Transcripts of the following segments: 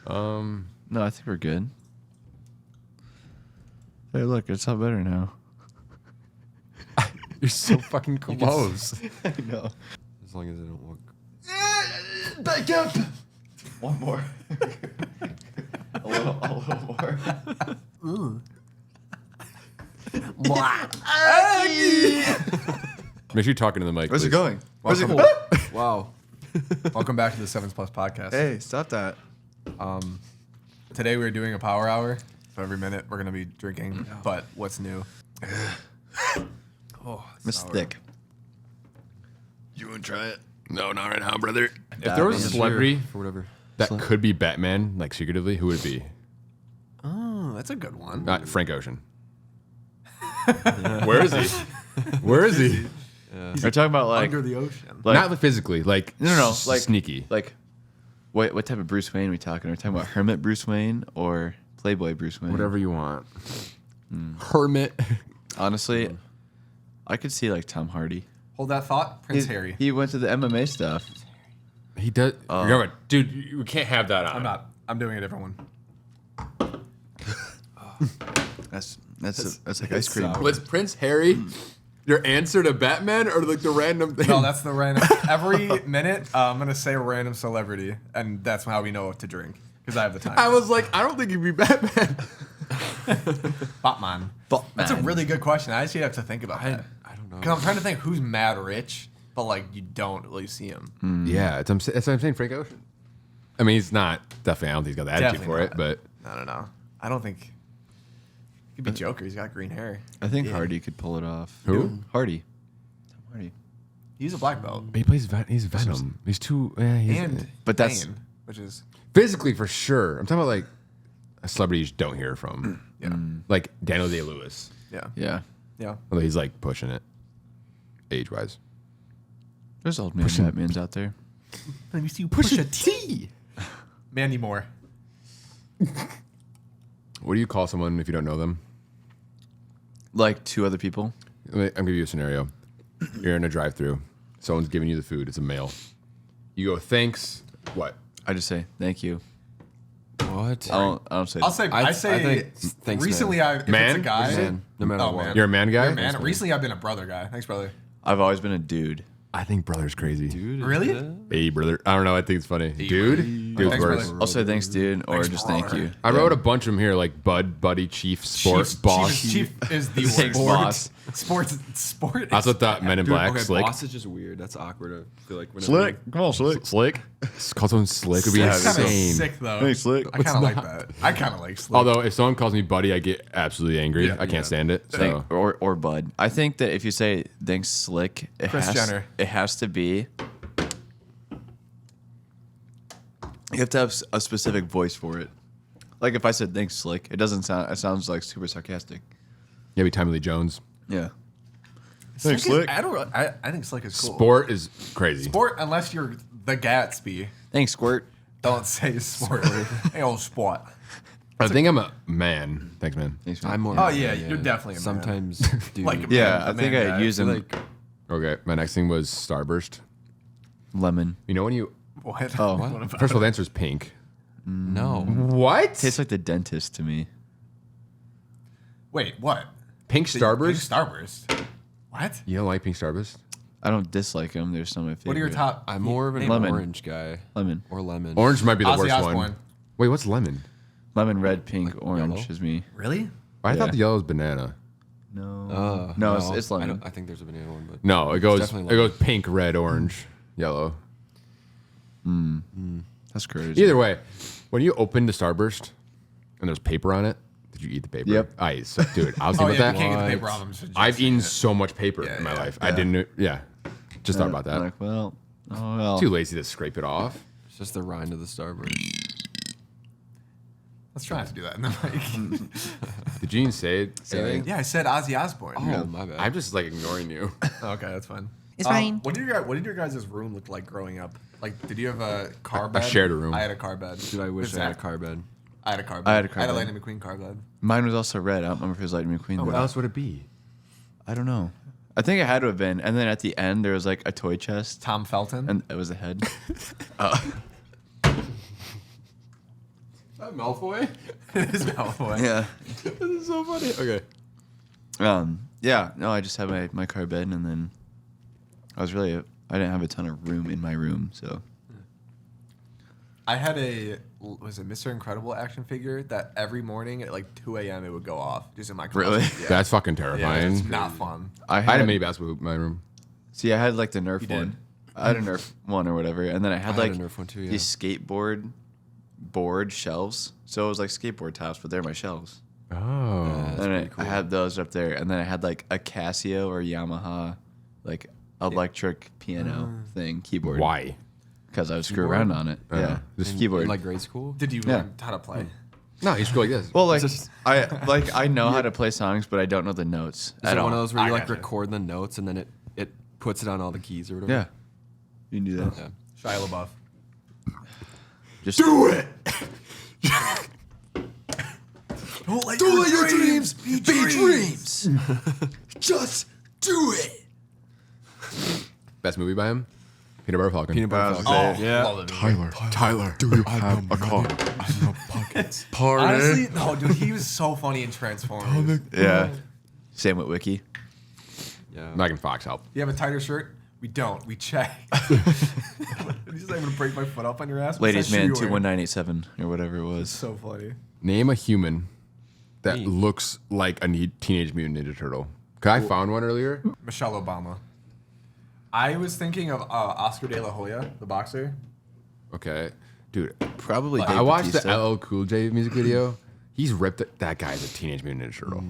No, I think we're good. Hey, look, it's not better now. You're so fucking close. I know. As long as it don't look. Back up. One more. a little more. Ooh. Make sure you're talking to the mic. Where's please. it going? Where's it Welcome. going? Wow. Welcome back to the 7 Plus podcast. Hey, stop that. Today we're doing a power hour. So every minute we're going to be drinking. But what's new? It's thick. You want to try it? No, not right now, brother. If Batman. there was a celebrity or whatever. that could be Batman, like secretively, who would it be? Oh, that's a good one. Frank Ocean. Where is he? Where is he? We're talking about like Under the ocean. like Not physically, like no, like sneaky. Like what type of Bruce Wayne are we talking? Are we talking about Hermit Bruce Wayne or Playboy Bruce Wayne? Whatever you want. Hermit. Honestly, I could see like Tom Hardy. Hold that thought. Prince Harry. He went to the MMA stuff. He does. Dude, we can't have that on. I'm not. I'm doing a different one. That's like ice cream. Was Prince Harry your answer to Batman or like the random thing? No, that's the random. Every minute, I'm going to say a random celebrity, and that's how we know what to drink. Because I have the time. I was like, I don't think he'd be Batman. Batman. That's a really good question. I actually have to think about that. I don't know. Because I'm trying to think who's mad rich, but like you don't really see him. Yeah, that's what I'm saying. Frank Ocean. I mean, he's not definitely. I don't think he's got the attitude Definitely for not. it, but No. I don't think. He could be Joker. He's got green hair. I think Hardy could pull it off. Who? Hardy. Tom Hardy. He's a black belt. he plays. He's Venom. He's too. But that's- Bane, which is physically for sure. I'm talking about like a celebrity you just don't hear from. Like Daniel Day-Lewis. Yeah. Although he's like pushing it, age-wise. There's old man Batmans out there. Let me see you push a T. Mandy Moore. What do you call someone if you don't know them? Like two other people. I'm giving you a scenario. You're in a drive-through. Someone's giving you the food. It's a male. You go, thanks. What? I just say thank you. What? I don't say. I say. thanks, recently, man. if Man? it's a guy. Man, no matter what. You're a man guy? You're a man. Recently, I've been a brother guy. Thanks, brother. I've always been a dude. I think brother's crazy. Dude, Really? Hey, brother. I don't know. I think it's funny. Dude? Dude's Thanks, worse. brother. I'll say thanks, dude, or Thanks, just brother. thank you. I wrote a bunch of them here, like Bud, Buddy, Chief, Sport, Boss. Chief is the Thanks, worst. boss. Sport. I also thought Men in Dude, Black, okay, Slick. boss is just weird. That's awkward. I feel like whenever Slick. Come on, Slick. Slick? Call someone Slick would be Yeah, It's kind of insane. sick though. Hey, Slick. I kind of like that. I kind of like Slick. Although, if someone calls me Buddy, I get absolutely angry. Yeah, I can't stand it. So. Or Bud. I think that if you say thanks, Slick, Kris Jenner. it has to be. You have to have a specific voice for it. Like if I said thanks, Slick, it doesn't sound. It sounds like super sarcastic. Yeah, be Tommy Lee Jones. Yeah. Slick Slick. I think Slick is cool. Sport is crazy. Sport, unless you're the Gatsby. Thanks, Squirt. Don't say sport. Hey, old sport. I think I'm a man. Thanks, man. Thanks, man. I'm more. Oh, yeah, you're definitely a man. Sometimes, dude. Like a Yeah, man, I think man I guy. use them. like Okay, my next thing was Starburst. Lemon. You know when you... What? Oh. What about First of all, the answer is pink. no. What? Tastes like the dentist to me. Wait, what? Pink Starburst? Starburst. What? You don't like pink Starburst? I don't dislike them. They're some of my favorite. What are your top? I'm more of an Lemon. orange guy. Lemon. Or lemon. Orange might be the Ozzy worst Osbourne. one. Wait, what's lemon? Lemon, red, pink, orange yellow? is me. Really? I Yeah. thought the yellow was banana. No. No, it's lemon. I think there's a banana one, but No, it goes definitely pink, red, orange, yellow. That's crazy. Either way, when you open the Starburst and there's paper on it, did you eat the paper? Yep. Dude, I was Oh thinking yeah, about you can't get that. the paper on them. so just I've eat eaten it. so much paper Yeah, in my yeah, life. I didn't. Just thought about that. Like, well, oh well. Too lazy to scrape it off. it's just the rind of the Starburst. Let's try not to do that in the mic. Did Gene say anything? Yeah, I said Ozzy Osbourne. Oh, my bad. I'm just like ignoring you. Okay, that's fine. It's fine. What did your guys' room look like growing up? Like, did you have a car I bed? shared a room. I had a car bed. Dude, I wish With I had a Zach. car bed. I had a car bed. I had a car I had a bed. Lightning McQueen car bed. Mine was also red. I don't remember if it was Lightning McQueen. What but else would it be? I don't know. I think it had to have been. And then at the end, there was like a toy chest, Tom Felton. and it was a head. Malfoy? It is Malfoy. Yeah. This is so funny. Okay. Yeah. No, I just had my car bed, and then I didn't have a ton of room in my room, so. I had was it Mr. Incredible action figure that every morning at like 2 a.m. it would go off just in my closet. Really? Yeah. That's fucking Yeah, terrifying. it's not fun. I had a mini basketball hoop in my room. See, I had like the Nerf You did? one. I had a Nerf one or whatever, and then I had I had like a Nerf one too, yeah. these skateboard board shelves. So it was like skateboard tops, but they're my shelves. Oh. And pretty cool. I had those up there, and then I had like a Casio or Yamaha, like electric piano thing keyboard. Why? Because I would screw Keyboard? around on it. Yeah, just In- keyboard. in like grade school. Did you Yeah. learn how to play? No, you just go like this. well, like Just- I know how to play songs, but I don't know the notes Is at it all. one of those where I you like gotcha. record the notes and then it puts it on all the keys or whatever? Yeah, you can do that. Yeah. Shia LaBeouf. Just do it. Don't let your dreams be dreams. Just do it. Best movie by him? Peanut Butter Falcon. Peanut butter Oh, falcon. Oh, Yeah. love it. movie. Tyler, do you have a car? Honestly, no, dude, he was so funny in Transformers. Yeah. Same with Wiki. Yeah. Megan Fox helped. You have a tighter shirt? We don't. We check. He's like, I'm gonna break my foot up on your ass. What's Ladies that shoe Man you're wearing? 21987 or whatever it was. So funny. Name a human that Me. looks like a Teenage Mutant Ninja Turtle. Cause I found one earlier. Michelle Obama. I was thinking of Oscar De La Hoya, the boxer. Okay, dude. Probably I Dave watched Bautista. the LL Cool J music video. He's ripped. That guy's a Teenage Mutant Ninja Turtle.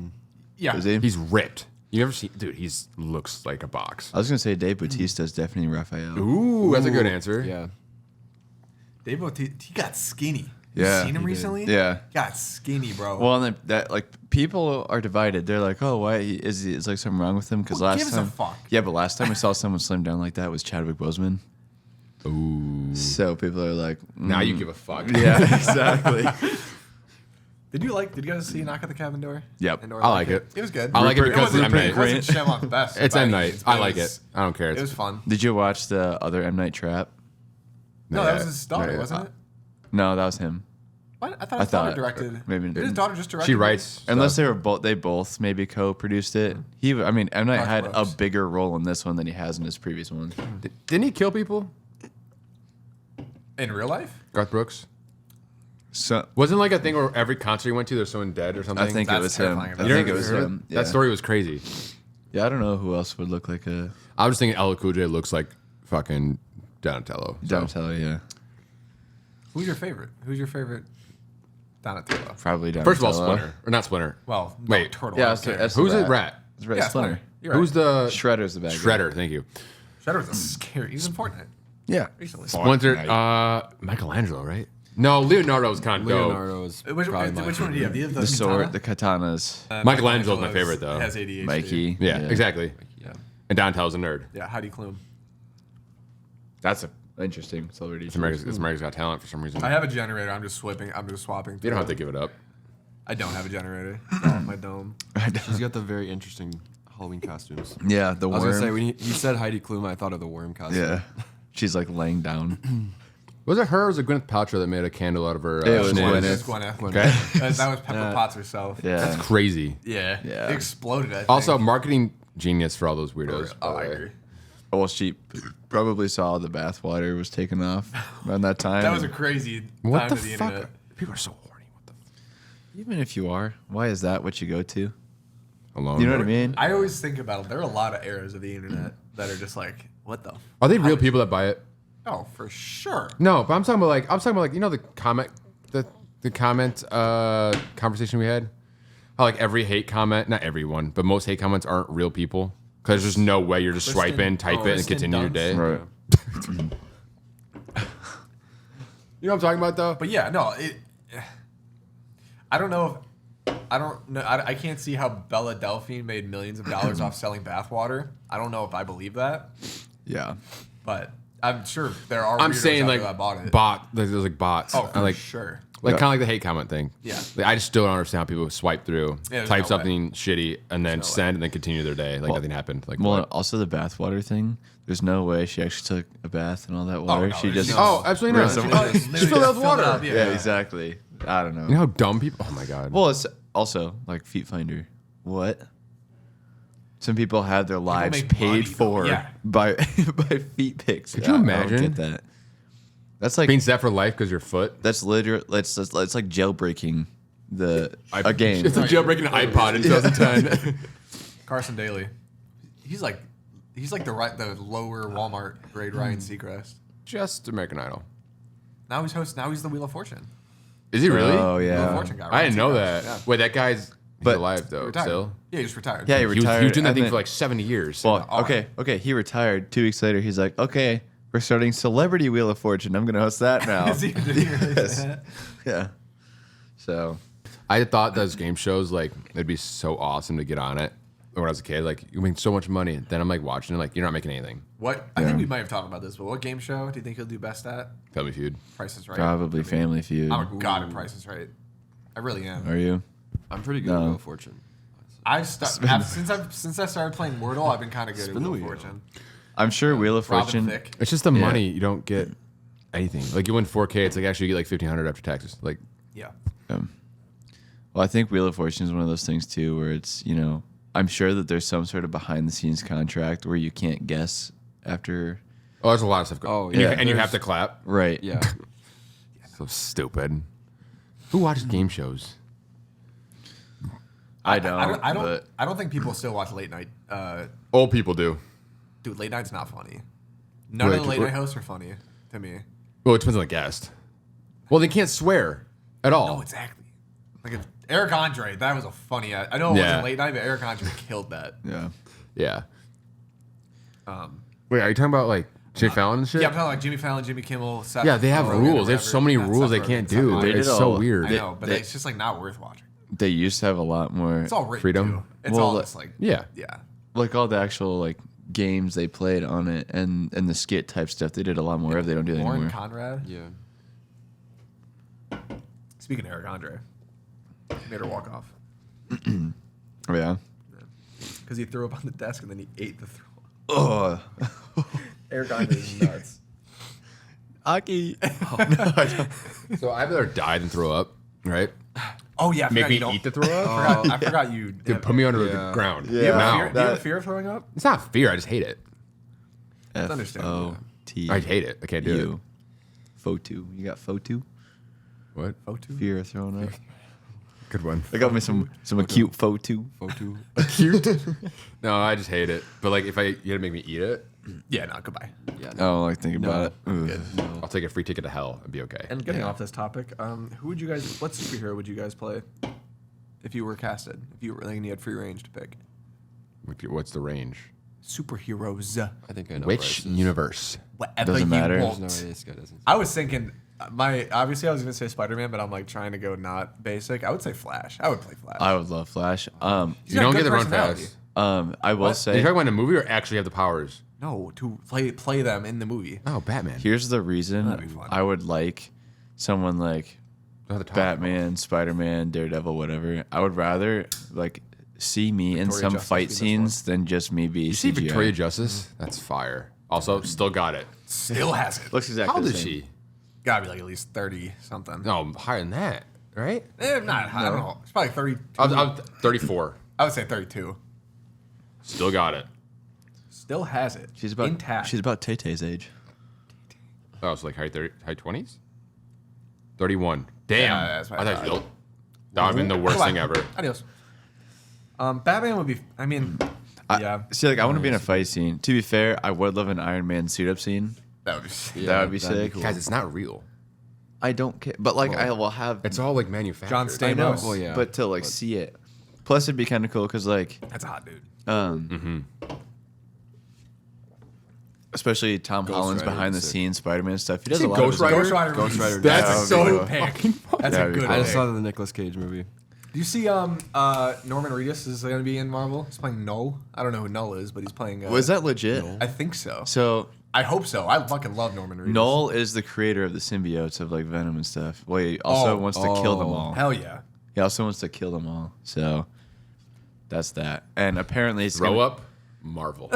Yeah. Is he? He's ripped. You never see, dude. He's looks like a box. I was gonna say Dave Bautista is definitely Raphael. Ooh, that's a good answer. Yeah. Dave Bautista, he got skinny. Yeah, You seen him he did. recently? Yeah. Got skinny, bro. Well, and then that like people are divided. They're like, "Oh, why is like something wrong with him?" Because Who last gives a time, fuck? yeah, but last time we saw someone slim down like that was Chadwick Boseman. Ooh. So people are like, Now you give a fuck. yeah, exactly." Did you guys see Knock at the Cabin Door? Yep. And I like it. It was good. I like it Rupert- because it's M. Rupert Night. It wasn't Shyamalan's best. It's by M. any Night. means, but I like was- it. I don't care. It was fun. Did you watch the other M Night Trap? No, that was Yeah. his daughter, Yeah. wasn't it? No, that was him. What? I thought I his daughter thought- directed. maybe- Did his daughter just direct? She writes. Unless stuff. they both maybe co-produced it. I mean, M Night Garth had Brooks. a bigger role in this one than he has in his previous one. Didn't he kill people? In real life? Garth Brooks. So Wasn't like a thing where every concert you went to, there's someone dead or something. I think That's it was him. terrifying. I You think it never was heard him. That story was crazy. Yeah, I don't know who else would look like a I was thinking LL Cool J looks like fucking Donatello. So. Donatello. Yeah, Who's your favorite? Who's your favorite Donatello? probably Donatello. First of all, Splinter or not Splinter? Well, Wait. Turtle. Yeah, I don't care. that's Who's the it? Rat. It's Rat Yeah, Splinter. You're right. Who's the Shredder's the bad guy. Shredder? Thank you. Shredder was a scary. He was in Fortnite Yeah. recently. Splinter. Michelangelo, right? No, Leonardo was kind of dope. Leonardo is Which probably my one do you have? Do you have the The sword, katana? the katanas. Michelangelo's my favorite, though. Has ADHD. Mikey. Yeah, exactly. Yeah. And Donatello's a nerd. Yeah, Heidi Klum. That's a interesting celebrity. It's America's Got Talent for some reason. I have a generator. I'm just swapping. You don't have to give it up. I don't have a generator. It's all in my dome. She's got the very interesting Halloween costumes. Yeah, the I was worm. gonna say when he said Heidi Klum, I thought of the worm costume. yeah, she's like laying down. Was it her or was it Gwyneth Paltrow that made a candle out of her? It was shin? Gwyneth. It's Gwyneth. Okay. That was Pepper Yeah. Potts herself. Yeah, That's crazy. Yeah. Yeah. It exploded. I think. Also, marketing genius for all those weirdos. by Oh, the I way. agree. well, she probably saw the bathwater was taken off around that time. That was a crazy What time the of the fuck? internet. People are so horny. What the Even if you are, why is that what you go to? alone? You know what I mean? I always think about it. There are a lot of eras of the internet that are just like, what the? Are they real people that buy it? Oh, for sure. No, but I'm talking about like you know the comment conversation we had. How like every hate comment, not everyone, but most hate comments aren't real people because there's no way you're just swiping, type it, and Kristen continue your Dunst. day. Right. You know what I'm talking about though? But yeah, no, I don't know if I don't know. I can't see how Bella Delphine made millions of dollars off selling bathwater. I don't know if I believe that, Yeah. but I'm sure there are. I'm weirdos saying out like there that bought it. there's like bots. Oh, for like sure. like Yeah. kind of like the hate comment thing. Yeah. Like, I just still don't understand how people swipe through, Yeah, there's type no way. something shitty, and then no way. send, and then continue their day like Well- nothing happened. Like Well, what? also the bathwater thing. There's no way she actually took a bath and all that water. no, she there's just no- Oh, absolutely not. Rinse them. Just fill it with water. Fill it up, yeah, exactly. I don't know. You know how dumb people? Oh my god. Well, it's also like Feet Finder. What? Some people have their lives make money, paid for though. Yeah. by feet pics. Could you I imagine? don't get that. That's like Means that for life because your foot. that's literally it's like jailbreaking a game. It's like jailbreaking an iPod in 2010. Carson Daly. He's like the lower Walmart grade Ryan Seacrest. Just American Idol. Now he's the Wheel of Fortune. Is he really? Oh Wheel of yeah. Fortune guy. I didn't know Seacrest. that. Yeah. Wait, that guy's But- alive though. Retired. Still. Yeah, he just retired. Yeah, he He was retired. doing that and thing then- for like 70 years. Well, All okay. He retired. 2 weeks later, he's like, okay, we're starting Celebrity Wheel of Fortune. I'm gonna host that now. Is he- did he really say Yes. that? Yeah. So I thought those game shows like it'd be so awesome to get on it when I was a kid. Like you make so much money. Then I'm like watching it, like you're not making anything. What? I think we might have talked about this, but what game show do you think he'll do best at? Family Feud. Price is Right. probably For me. Family Feud. I'm a god at Price is Right. I really am. Are you? I'm pretty good at No. Wheel of Fortune. Since I started playing Wordle, I've been kind of good at Spin the Wheel of wheel. Fortune. I'm sure Wheel of Robin Fortune. Thicke. It's just the Yeah. money. You don't get anything. Like you win 4K, it's like actually you get like 1,500 after taxes. Like Yeah. Well, I think Wheel of Fortune is one of those things too, where it's I'm sure that there's some sort of behind the scenes contract where you can't guess after. oh, there's a lot of stuff. Oh, and you, yeah. and you have There's- to clap. Right. Yeah. So stupid. Who watches game shows? I don't. I don't think people still watch late night. Old people do. Dude, late night's not funny. None Wait, of the late what- night hosts are funny to me. Well, it depends on the guest. Well, they can't swear at all. No, exactly. Like if Eric Andre, that was a funny. I know it Yeah. wasn't late night, but Eric Andre killed that. Yeah. Yeah. Um, Wait, are you talking about like Jay Fallon and shit? yeah, I'm talking like Jimmy Fallon, Jimmy Kimmel, Seth. Yeah, they have Rogen, rules. They have whatever. so many Not rules Seth they Rogen, can't Seth do. Rogen. They did It's all- so weird. I know, but they- it's just like not worth watching. They used to have a lot more, It's all written Freedom. too. It's Well, all just like Yeah. yeah. like all the actual like games they played on it, and the skit type stuff. They did a lot more of. They don't do that Lauren anymore. Conrad. Yeah. Speaking of Eric Andre, made her walk off Oh, yeah. because he threw up on the desk and then he ate the throw. Oh. Eric Andre is nuts. Aki. So I'd rather die than throw up, right? Oh yeah, I Make forgot me you don't- eat the throw up? I forgot you. Dude, put me under the Yeah. ground. Yeah. Do you have, Now. fear, do you have a fear of throwing up? It's not fear. I just hate it. That's understandable. F-O-T. I hate it. I can't do it. You. Fotu. You got Fotu? What? Fear of throwing up. Good one. I got me some acute Fotu. Photo. Cute. No, I just hate it. But like, if you had to make me eat it, Yeah, no, goodbye. Yeah. Oh, like think about it. Ugh. I'll take a free ticket to hell and be okay. And getting off this topic, who would you guys? What superhero would you guys play if you were casted? If you were like, and you had free range to pick What's the range? superheroes, I think I know. Which Bryce's. universe? whatever Doesn't you matter. want. There's no way this guy doesn't. I was thinking, obviously I was gonna say Spider-Man, but I'm like trying to go not basic. I would say Flash. I would play Flash. I would love Flash. He's You got don't good get to run personality. fast. I will What? Are say you talking about in a movie or actually have the powers? No, to play them in the movie. Oh, Batman. here's the That'd be reason fun. I would like someone like Oh, the top. Batman, Spider-Man, Daredevil, whatever. I would rather like see me in Victoria some Justice fight be this scenes than just me be You see CGI. Victoria Justice? That's fire. Also, still got it. Still has it. Looks exactly How old the is same. she? Gotta be like at least 30 something. No, higher than that, right? Not. I don't know. It's probably 30. I'm 34. I would say 32. Still got it. Still has it. She's about intact. She's about Tay-Tay's age. Oh, it's like high 20s? 31. Damn. Yeah, that's what I I thought thought. you built. That would have been the worst thing ever. Adios. Batman would be. I mean, yeah, See, like I want to be in a fight scene. To be fair, I would love an Iron Man suit up scene. that would be. Yeah, that would be that'd be sick. cool. Guys, it's not real. I don't care, but like I will have. It's all like manufactured. John I know, Stamos. Well, yeah, but to like see it. Plus, it'd be kind of cool because like, That's a hot dude. especially Tom Holland's Rider behind the is sick. scenes Spider-Man stuff. He does See a lot Ghost of his- Rider? Ghost Rider. Ghost Rider. That's Yeah, a so that'd good be pick. That's a That'd be good cool. I just pick. saw the Nicolas Cage movie. Do you see Norman Reedus is going to be in Marvel? He's playing Null. I don't know who Null is, but he's playing. Was that legit? I think so. So I hope so. I fucking love Norman Reedus. Null is the creator of the symbiotes of like Venom and stuff. Well, he also wants to kill them all. Hell yeah. He also wants to kill them all. So that's that. And apparently, it's Throw gonna- up Marvel.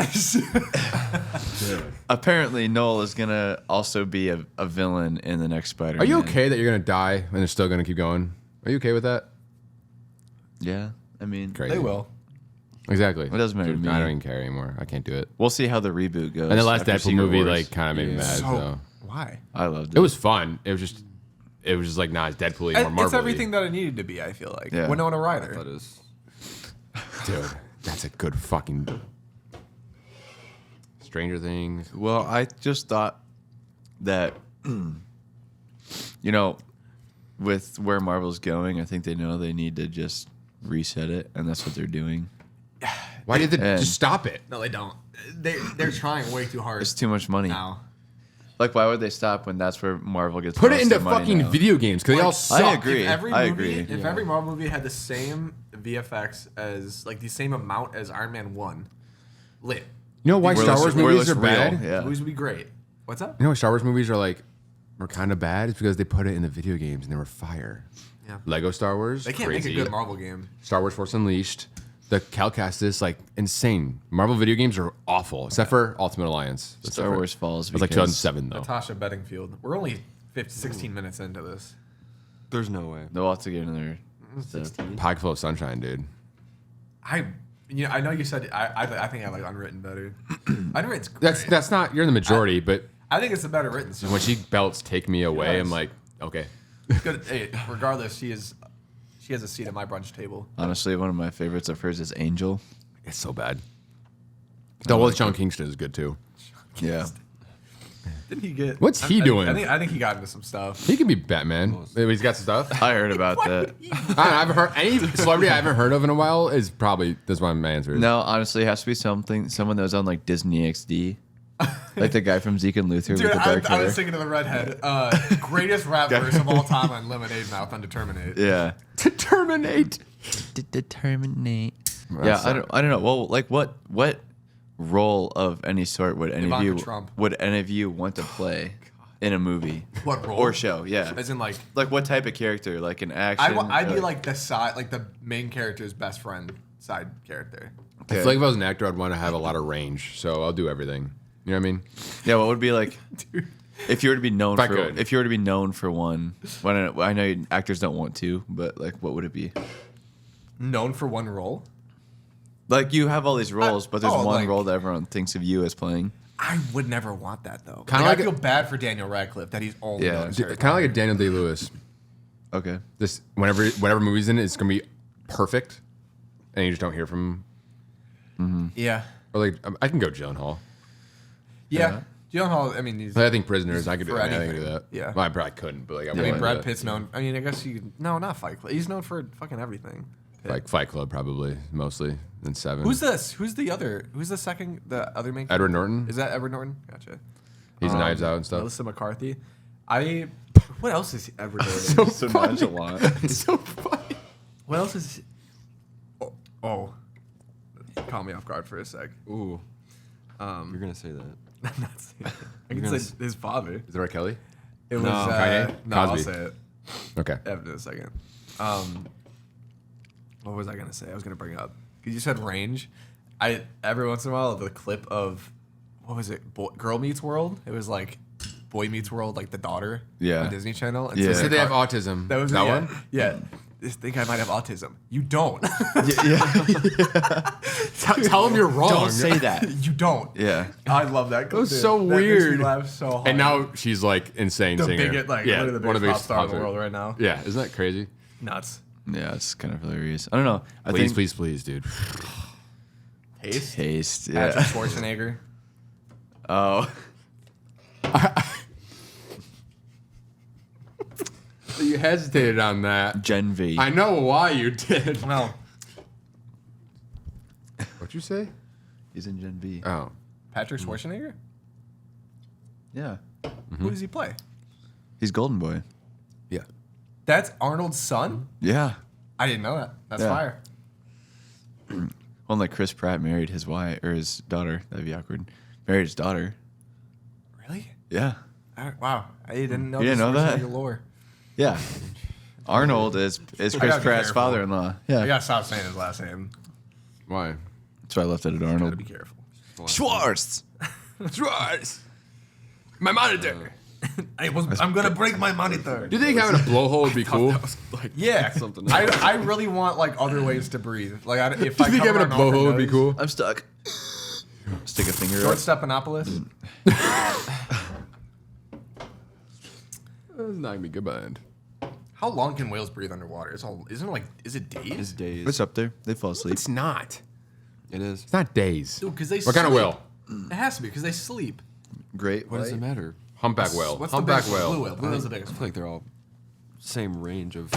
Apparently, Noel is gonna also be a villain in the next Spider-Man. Are you okay that you're gonna die and they're still gonna keep going? Are you okay with that? Yeah, I mean, Crazy. They will. Exactly. It doesn't matter to me. I don't even care anymore. I can't do it. we'll see how the reboot goes. And the last after Deadpool Secret movie Wars. like kind of made me mad. So. Why? I loved it. It was fun. It was just like not as Deadpool or Marvel. It's everything that it needed to be. I feel like. Yeah. Winona That Ryder. is. Dude, that's a good fucking. Stranger Things. Well, I just thought that, with where Marvel's going, I think they know they need to just reset it, and that's what they're doing. Why did they And- just stop it? No, they don't. They're trying way too hard It's too much money. now. Like, why would they stop when that's where Marvel gets Put most it of into their money fucking now? video games because they all suck. I agree. If every I movie, agree. If every Marvel movie had the same VFX as like the same amount as Iron Man 1, lit. You know why Where Star it Wars looks- where it movies are looks real, bad? Yeah. The movies would be great. What's up? You know why Star Wars movies are kind of bad? It's because they put it in the video games and they were fire. Yeah. Lego Star Wars, They can't crazy. make a good Marvel game. Star Wars Force Unleashed, the Calcast is insane. Marvel video games are awful, except for Ultimate Alliance. That's Star different. Wars falls. It was like because 2007 though. Natasha Bedingfield. We're only 16 minutes into this. There's no way. They'll have to get another. Pocket full of sunshine, dude. I know you said I think I like Unwritten better. Unwritten's great. That's not you're in the majority, but I think it's the better written. when she belts "Take Me Away," Yes. I'm like, okay. Good. Hey, regardless, she has a seat at my brunch table. Honestly, one of my favorites of hers is Angel. It's so bad. Double with Sean Kingston is good too. Yeah. Didn't he get? What's he doing? I think he got into some stuff. He can be Batman. He's got some stuff. I heard about that. I haven't heard any celebrity I haven't heard of in a while is probably that's why my answer is. No, honestly, it has to be someone that was on like Disney XD. Like the guy from Zeke and Luther Dude, with the dark I hair. was thinking of the redhead. Greatest rap verse of all time on Lemonade Mouth on Determinate. Yeah. To terminate. Determinate. Yeah, I don't know. Well, like what role of any sort would any Ivanka of you Trump. would any of you want to play in a movie What role? or show? Yeah. As in like Like what type of character? Like an action? I'd be like the side, like the main character's best friend side character. I feel like if I was an actor, I'd want to have a lot of range, so I'll do everything. You know what I mean? Yeah, what would be like if you were to be known If I for could. if you were to be known for one? Well, I know actors don't want to, but like what would it be? Known for one role. Like you have all these roles, but there's oh, one like- role that everyone thinks of you as playing. I would never want that though. Kinda Like, like I feel bad for Daniel Radcliffe that he's only Yeah. known as Kind Harry of Potter. like a Daniel Day-Lewis. Okay. This whatever movie's in it, it's gonna be perfect, and you just don't hear from him. Yeah. Or like I can go Gyllenhaal. Yeah. Gyllenhaal, I mean, he's. I think Prisoners. I could do. For I can do anything. that. Yeah. Well, I probably couldn't, but like I I mean, wouldn't Brad do Pitt's known. I mean, I guess you could. No, not Fight Club. He's known for fucking everything. that. Like Fight Club, probably mostly. Then Seven. Who's this? Who's the other? Who's the second? The other main. Edward character? Norton. Is that Edward Norton? Gotcha. He's in Knives Out and stuff. Melissa McCarthy. What else is Edward Norton? So nonchalant. It's so funny. What else is? Oh. Caught me off guard for a sec. Ooh. You're gonna say that. I'm not saying it. I You're can gonna say his father. Is it R. Kelly? It was Kanye? no. I'll Cosby. say it Okay. after a second. What was I gonna say? I was gonna bring up because you said range. I every once in a while the clip of what was it? Girl Meets World. It was like Boy Meets World, like the daughter. Yeah. On Disney Channel. And Yeah. They said they have autism. That was that yeah, one. Yeah. I think I might have autism. You don't. Tell them you're wrong. Don't say that. You don't. Yeah. I love that. was dude. so That makes me weird. laugh so hard. And now she's like insane the singer. biggest, like, yeah, literally the one of the biggest biggest pop star in the concert- world right now. Yeah, isn't that crazy? Nuts. Yeah, it's kind of hilarious. I don't know. I Please, think please, please, dude. Taste. taste. Patrick Yeah. Schwarzenegger. Oh. You hesitated on that. Gen V. I know why you did. No. What'd you say? He's in Gen V. Oh, Patrick Schwarzenegger? Yeah. Who does he play? He's Golden Boy. yeah. That's Arnold's son? Yeah. I didn't know that. That's Yeah. fire. Well, like Chris Pratt married his wife or his daughter. That'd be awkward. Married his daughter. Really? Yeah. Wow. I didn't know You didn't know that? Schwarzenegger lore. Yeah. Arnold is Chris gotta be Pratt's careful. father-in-law. Yeah. I gotta stop saying his last name. Why? That's why I left it at Gotta Arnold. be careful. Schwartz. Schwartz. My monitor. I'm gonna break my monitor. Do you think having a blowhole would be cool? Yeah, something I really want like other ways to breathe. Like if Do I you think having a blowhole would be cool? I'm stuck. Stick a finger George up. Stephanopoulos. It's not gonna be good by the end. How long can whales breathe underwater? Is it days? His days. It's up there. They fall asleep. It's not. It is. It's not days. Dude, because they What kind of sleep. whale? It has to be because they sleep. Great. What does it white. matter? Humpback whale. What's the Humpback biggest one? whale. Blue whale. Blue whale's the I biggest feel one. like they're all same range of.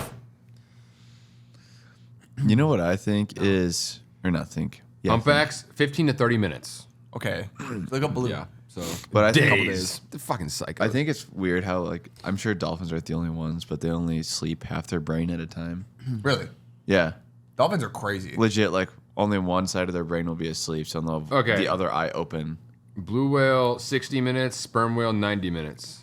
You know what I think is, or not think. Yeah, I think. Humpbacks, 15 to 30 minutes. Okay, look up blue. Yeah. So. But I think Days. The fucking psycho. I think it's weird how like I'm sure dolphins aren't the only ones, but they only sleep half their brain at a time. Really, Yeah, dolphins are crazy. legit. Like only one side of their brain will be asleep, so they'll have Okay. the other eye open. blue whale, 60 minutes. Sperm whale, 90 minutes.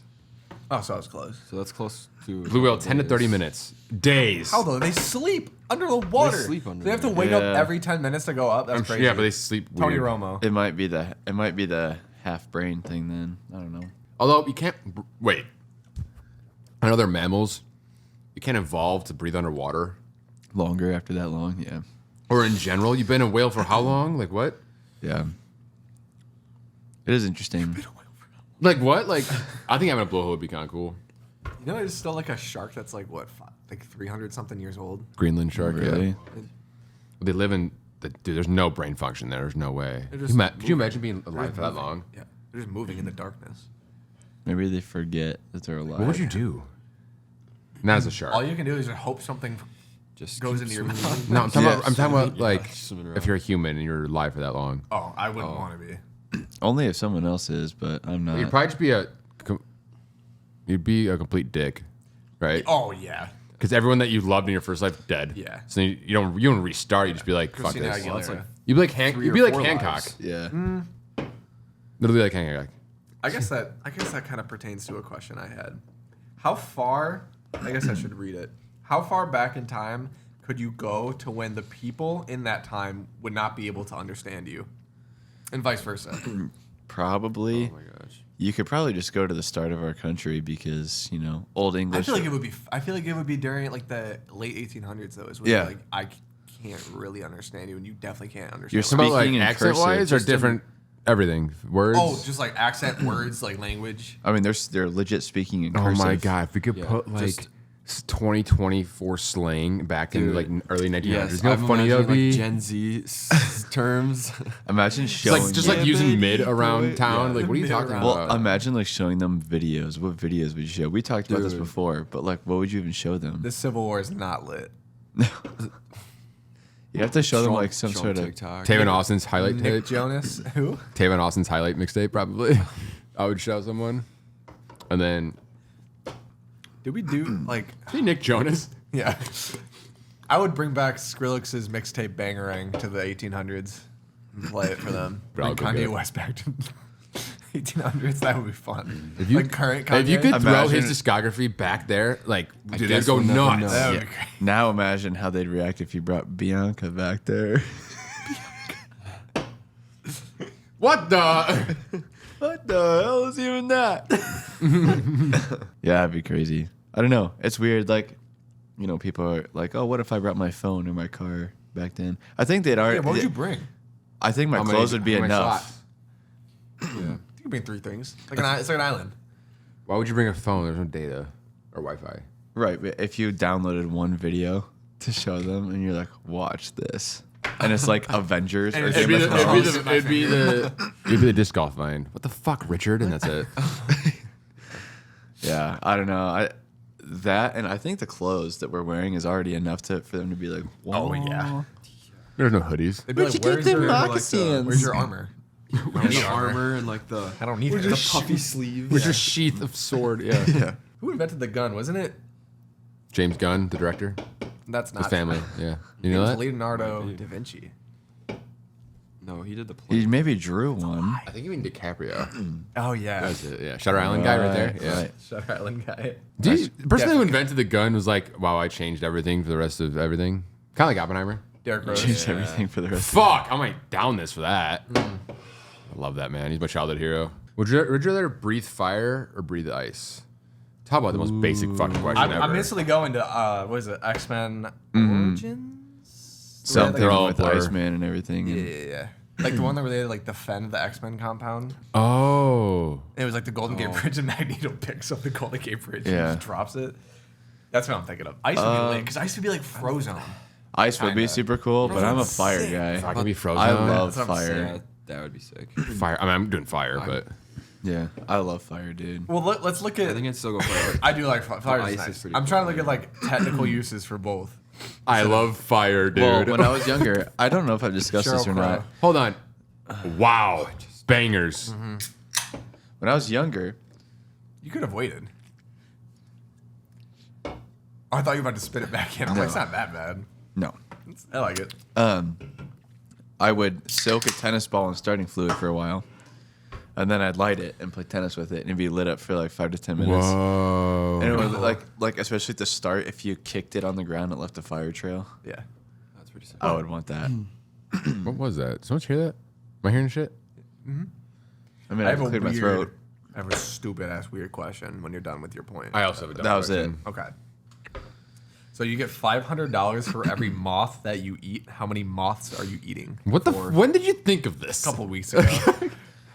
Oh, so I was close. So that's close to. Blue whale, 10 to 30 minutes. Days. How though? They sleep under the water. sleep under They have to there. wake Yeah. up every 10 minutes to go up. That's crazy. Yeah, but they sleep Tony weird. Romo. It might be the half brain thing then. I don't know. Although you can't wait. I know they're mammals. You can't evolve to breathe underwater. Longer after that long, yeah, Or in general, you've been a whale for how long? Like what? yeah. It is interesting. Like what? Like I think having a blowhole would be kind of cool. You know, there's still like a shark that's like what, like 300 something years old. Greenland shark. Really? Yeah. They live in. Dude, there's no brain function there. There's no way. They're Could just could you imagine being alive for that long? Yeah, they're just moving in the darkness. Maybe they forget that they're alive. What would you do? Not as a shark. All you can do is just hope something Just goes keep into your swimming. mouth. No, I'm talking Yeah. about. I'm talking about like swimming around. if you're a human and you're alive for that long. Oh, I wouldn't want to be. Only if someone else is, but I'm not. You'd probably just be You'd be a complete dick, right? Oh yeah. Because everyone that you loved in your first life dead. Yeah. So you don't restart. You just be like, fuck Christina this. Aguilera. Well, it's like You'd be like three You'd be or like four Hancock. lives. Yeah. Literally like Hancock. I guess that kind of pertains to a question I had. How far? I guess I should read it. How far back in time could you go to when the people in that time would not be able to understand you, and vice versa? Probably. Oh my gosh. You could probably just go to the start of our country because, Old I English. feel like it would be during like the late 1800s though. Is when Yeah. like I can't really understand you, and you definitely can't understand. You're what About like Speaking in accent wise cursive, or just in- different everything words. Oh, just like accent words, like language. I mean, they're legit speaking in Oh cursive. my god! If we could Yeah, put like just- 2024 slang back in Dude, like early 1900s, Yes, you know I'm how funny that would imagining, be? like Gen Z terms. Imagine Just showing. like just like them- using mid around town. Yeah. Like, what are you Mid talking around. about? Well, imagine like showing them videos. What videos would you show? We talked about this Dude. before, but like, what would you even show them? This Civil War is not lit. You have to show them Show- like some show sort of. TikTok. Taven Austin's highlight Nick tape. Jonas, who? Taven Austin's highlight mixtape, probably. I would show someone, and then Did we do like? see Nick Jonas. Yeah. I would bring back Skrillex's mixtape Bangarang to the 1800s and play it for them. Bro, Bring I'll go Kanye get it. West back to 1800s. That would be fun. If you, like current Kanye. if you could throw Imagine- his discography back there, like, dude, they'd guess go we'll never nuts. know. That would Yeah. be great. Now imagine how they'd react if you brought Bianca back there. What the? What the hell is even that? Yeah, that'd be crazy. I don't know. It's weird. Like, people are like, "Oh, what if I brought my phone or my car back then?" I think they'd already. Yeah, what would you bring? I think my How many- clothes would be how many enough. slots? Yeah. You could bring 3 things. It's like an island. Why would you bring a phone? There's no data or Wi-Fi. Right. But if you downloaded one video to show them, and you're like, "Watch this," and it's like Avengers or And Game of Thrones. it'd be the disc golf vine. What the fuck, Richard? And that's it. Yeah, I don't know. That and I think the clothes that we're wearing is already enough for them to be like, "Whoa." Oh, yeah. There's no hoodies. They'd be Where'd you get "Where's them your, moccasins?" where's your armor? The armor and like the I don't need it. the puffy sleeves. With your sheath of sword. Yeah. Who invented the gun? Wasn't it? James Gunn, the director. That's not His family. Yeah. You It know was that? Leonardo da Vinci. No, he did the He play. maybe drew one. I think you mean DiCaprio. Oh yeah. That's it. Yeah. Shutter Island guy right there. Yeah. Right. Shutter Island guy. Dude, the person who invented the gun was like, wow, I changed everything for the rest of everything. Kind of like Oppenheimer. Derek Rose. Changed everything for the rest. Fuck, I might down this for that. I love that, man. He's my childhood hero. Would you rather breathe fire or breathe ice? Talk about the most basic fucking question ever. I'm instantly going to what is it? X-Men Origins. Something they're all with blur. Iceman and everything. And Yeah. Like the one that related like defend the X-Men compound. Oh. It was like the Golden Gate Bridge, and Magneto picks up the Golden Gate Bridge Yeah. and just drops it. That's what I'm thinking of. Ice would be lit because ice would be like frozen. Ice would be super cool, but I'm a fire sick. guy. If I can be frozen. I on it. love That's what I'm fire. saying. Yeah, that would be sick. fire. I mean, I'm doing fire, but Yeah, I love fire, dude. Well, let's look I at. think I'd still go for it. I do like fire. Fire ice is is nice. pretty I'm cool, trying to look at yeah. like technical uses for both. I love fire, dude. Well, when I was younger, I don't know if I've discussed this or Sheryl not. Crow. Hold on. Wow. Bangers. When I was younger, You could have waited. Oh, I thought you were about to spit it back in. I'm like, it's not that bad. no, I like it. I would soak a tennis ball in starting fluid for a while, and then I'd light it and play tennis with it, and it'd be lit up for like 5 to 10 minutes. Whoa. And it was like especially at the start, if you kicked it on the ground, it left a fire trail. Yeah. That's pretty sick. I would want that. What was that? Someone hear that? Am I hearing shit? I mean, I have a cleared my throat. I have a stupid ass weird question when you're done with your point. I also have a dumb That was question. it. Okay. So you get $500 for every moth that you eat. How many moths are you eating? What the? For When did you think of this? a couple weeks ago.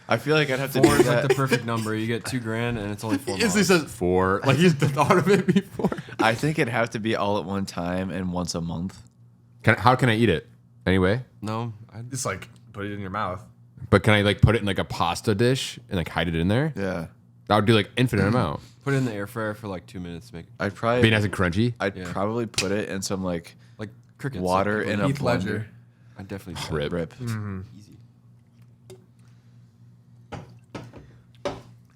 I feel like I'd have to 4 do is like that. the perfect number. You get $2,000 and it's only 4 He months. says 4. Like he's thought of it before. I think it'd have to be all at one time and once a month. How can I eat it? Anyway. No, Just like put it in your mouth. But can I like put it in like a pasta dish and like hide it in there? Yeah, That would do like infinite amount. put it in the air fryer for like 2 minutes. Make I'd Be probably nice and crunchy. I'd Yeah. probably put it in some like crickets. water in a Heath blender. Ledger. I definitely do that. Rip. Rip. Easy.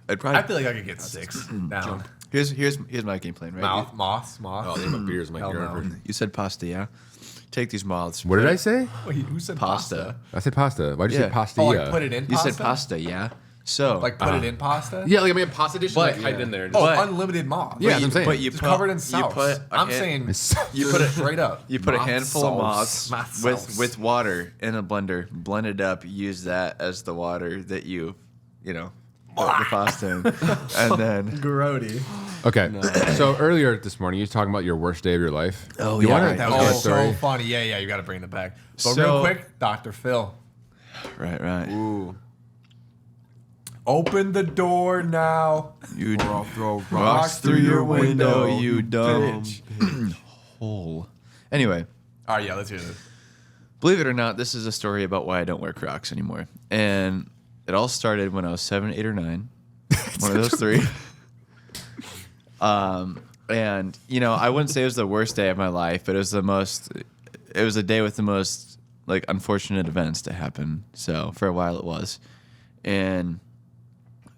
I'd I probably. feel like I could get 6 down. Here's my game plan, right? Moths. Oh, they put beers in my Hell no. girlfriend. You said pasta, yeah. Take these moths. What did I say? Wait, who said Pasta. I said pasta. Why'd you Yeah. say pasta? Oh, like put it in You pasta? said pasta, yeah. So Like put it in pasta? Yeah, like I mean, a pasta dish, But- like hide it in there. Oh, But- unlimited moths. Yeah, that's what I'm saying. but you Just put, covered in you sauce. put a I'm hand- saying you put a straight up. You put a Moth handful of sauce. moths Moth sauce. with water in a blender, blend it up, use that as the water that you know, put the pasta in, and then Grody. Okay. So earlier this morning, you was talking about your worst day of your life. Oh, You yeah. wanna That tell That us was a story? so funny. Yeah, you got to bring it back. But So- real quick, Dr. Phil. right, Ooh. Open the door now. you Or I'll throw rocks through your window, window, you dumb bitch. hole. Anyway, All right, yeah, let's hear this. believe it or not, this is a story about why I don't wear Crocs anymore, and it all started when I was 7, 8, or 9. One of those 3. And you know, I wouldn't say it was the worst day of my life, but it was the most. It was a day with the most like unfortunate events to happen. So for a while it was, and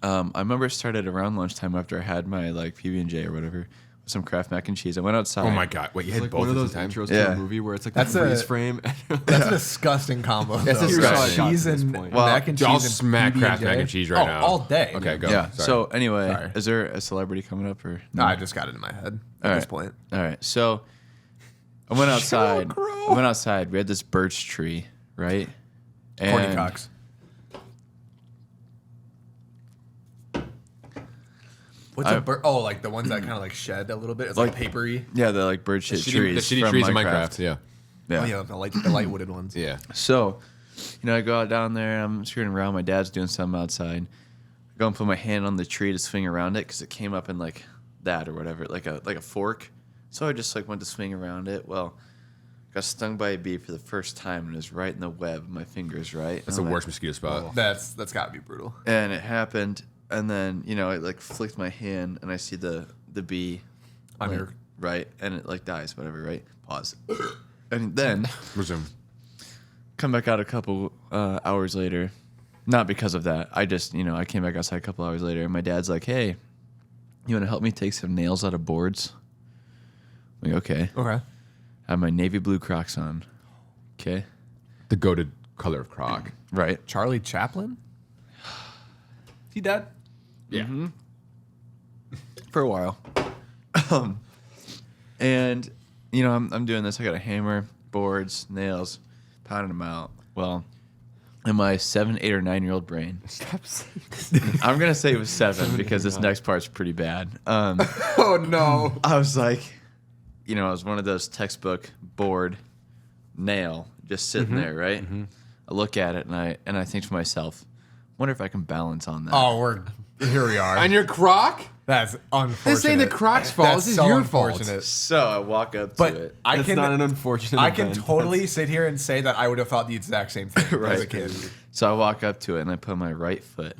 I remember it started around lunchtime after I had my like PB&J or whatever, with some Kraft mac and cheese. I went outside. Oh my god! Wait, you It's had like both one of at those the same time? intros Yeah. to a movie where it's like That's the a- freeze frame. That's a disgusting combo. That's though. disgusting. Cheese At this and point. Well, mac and cheese. I'll and smack Kraft PB&J. mac and cheese right Oh, now. all day. Okay, go. Yeah. Sorry. So anyway, Sorry. is there a celebrity coming up or No, I just got it in my head at All this right. point. All right. So I went outside. We had this birch tree, right? Corny And cocks. What's I- a bird? Oh, like the ones that kind of like shed a little bit. It's like, Like- papery. Yeah, the like bird shit trees. the shitty from trees in Minecraft. Minecraft. Yeah. Yeah. Oh yeah, the light wooded ones. Yeah. So, you know, I go out down there. I'm screwing around. My dad's doing something outside. I go and put my hand on the tree to swing around it because it came up in like that or whatever, like a fork. So I just like went to swing around it. Well, got stung by a bee for the first time and it was right in the web of my fingers. Right. That's the worst mosquito spot. That's got to be brutal. And it happened, and then you know it like flicked my hand, and I see the bee On like, your- right, and it like dies, whatever. Right. Pause. And then Resume. come back out a couple hours later. Not because of that. I just, you know, I came back outside a couple hours later, and my dad's like, "Hey, you want to help me take some nails out of boards?" I'm like, okay. Okay. I have my navy blue Crocs on. Okay. The goated color of Croc. Right. Charlie Chaplin. Is he dead? Yeah. For a while. And, you know, I'm doing this. I got a hammer, boards, nails, pounding them out. Well, in my 7, 8, or 9-year-old brain. Stop saying I'm gonna say it was 7 because this next part's pretty bad. Oh no. I was like, I was one of those textbook bored nail just sitting there, right? I look at it and I think to myself, wonder if I can balance on that. Oh, here we are. on your Croc? That's unfortunate. This ain't the Croc's fault. That's This is so your unfortunate. fault. So I walk up to But it. I That's can not an unfortunate I can event. totally sit here and say that I would have thought the exact same thing as a kid. So I walk up to it and I put my right foot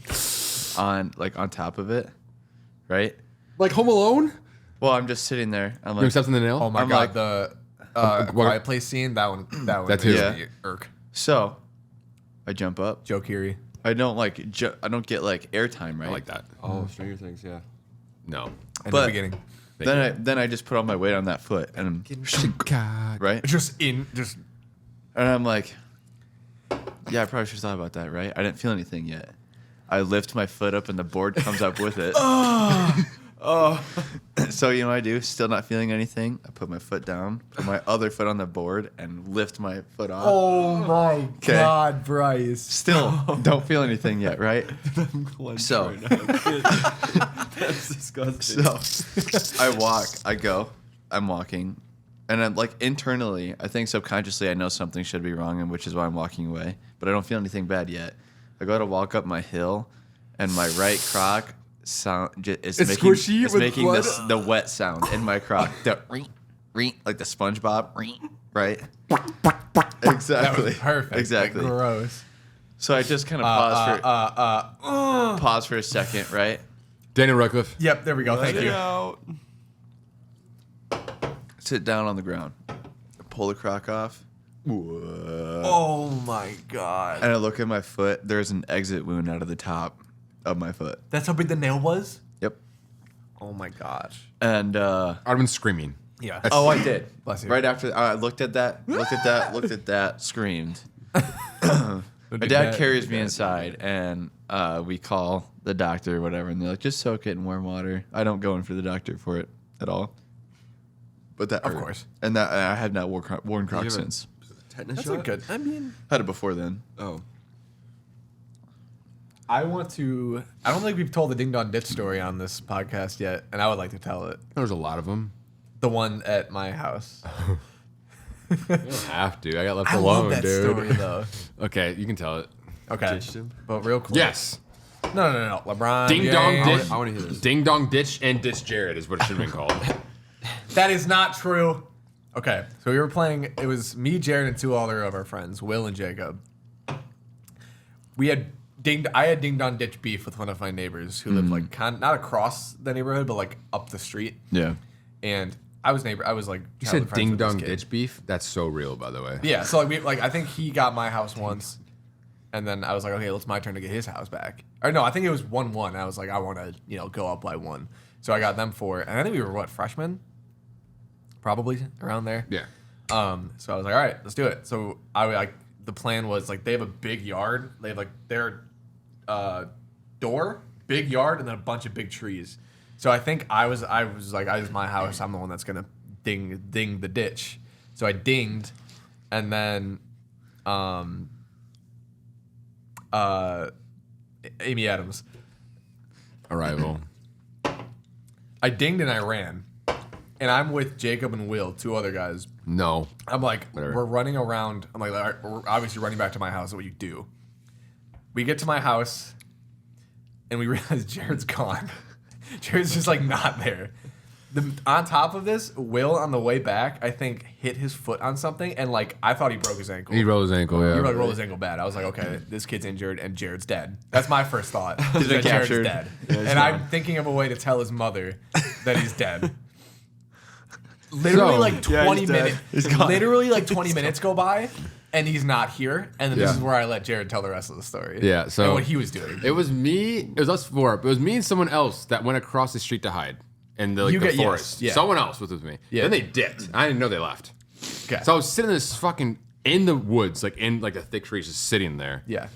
on top of it, right? Like Home Alone? Well, I'm just sitting there. I'm You like, accepting the nail? Oh my I'm god, like- the what- Quiet Place scene. That one. That too. makes Yeah. me irk. so I jump up. Joe Keery. I don't I don't get airtime, right? I like that. Oh, Stranger Things, yeah. No. In But- the beginning. Then I just put all my weight on that foot and right, Just and I'm like, yeah, I probably should have thought about that, right? I didn't feel anything yet. I lift my foot up and the board comes up with it. So you know what I do? Still not feeling anything. I put my foot down, put my other foot on the board, and lift my foot off. Oh my Okay. god, Bryce. Still don't feel anything yet, right? So That's disgusting. So I'm walking, and I'm like internally, I think subconsciously I know something should be wrong, and which is why I'm walking away, but I don't feel anything bad yet. I go to walk up my hill, and my right Croc is making the wet sound in my Croc. The ring, like the SpongeBob ring, right? Exactly. That was perfect. Exactly. Like, gross. So I just kind of pause for a second, right? Daniel Radcliffe. Yep, there we go. Thank you. Out. Sit down on the ground, pull the Croc off. Oh my god. And I look at my foot. There's an exit wound out of the top of my foot. That's how big the nail was? Yep. Oh my gosh. And I'd have been screaming. Yeah. I did. Bless you. Right after I looked at that, screamed. My dad carries me inside, and we call the doctor or whatever, and they're like, just soak it in warm water. I don't go in for the doctor for it at all. But that Of hurt. course. And that I have not worn Crocs since. Tetanus That's shot? a good. I mean, Had it before then. Oh. I want to. I don't think we've told the Ding Dong Ditch story on this podcast yet, and I would like to tell it. There's a lot of them. The one at my house. You don't have to. I got left I alone, love that dude. story though. Okay, you can tell it. Okay, Ditched him? but real quick. Yes. No. LeBron. Ding dong James. ditch. I wanna hear this. Ding dong ditch and ditch Jared is what it should have been called. That is not true. Okay, so we were playing. It was me, Jared, and 2 other of our friends, Will and Jacob. I had ding dong ditch beef with one of my neighbors who lived like not across the neighborhood, but like up the street. Yeah. And I was like You childhood said friends ding with this dong kid. ditch beef? That's so real, by the way. Yeah, so I think he got my house once, and then I was like, okay, it's my turn to get his house back. Or no, I think it was 1-1. I was like, I want to go up by 1, so I got them 4, and I think we were freshmen, probably around there. Yeah. So I was like, all right, let's do it. So the plan was like they have a big yard. They have like their door, big yard, and then a bunch of big trees. So I think I was like, this is my house. I'm the one that's gonna ding the ditch. So I dinged, and then Amy Adams. Arrival. I dinged and I ran, and I'm with Jacob and Will, 2 other guys. No. I'm like, Whatever. we're running around. I'm like, all right, we're obviously running back to my house. That's what you do. We get to my house, and we realize Jared's gone. Jared's just like not there. On top of this, Will on the way back, I think, hit his foot on something, and like I thought he broke his ankle. He rolled his ankle, yeah. He like rolled his ankle bad. I was like, okay, this kid's injured and Jared's dead. That's my first thought. He's been that Jared's captured. dead. And I'm thinking of a way to tell his mother that he's dead. Literally So- like Yeah, 20 he's dead. minutes. He's gone. Literally like 20 minutes go by and he's not here. And then this Yeah. is where I let Jared tell the rest of the story. Yeah, so- and what he was doing. It was me. It was us 4. But it was me and someone else that went across the street to hide in the, You the get- yes, forest. yeah. Someone else was with me. Yeah. Then they dipped. I didn't know they left. Okay. So I was sitting in this fucking in the woods, like in like the thick trees, just sitting there. yeah.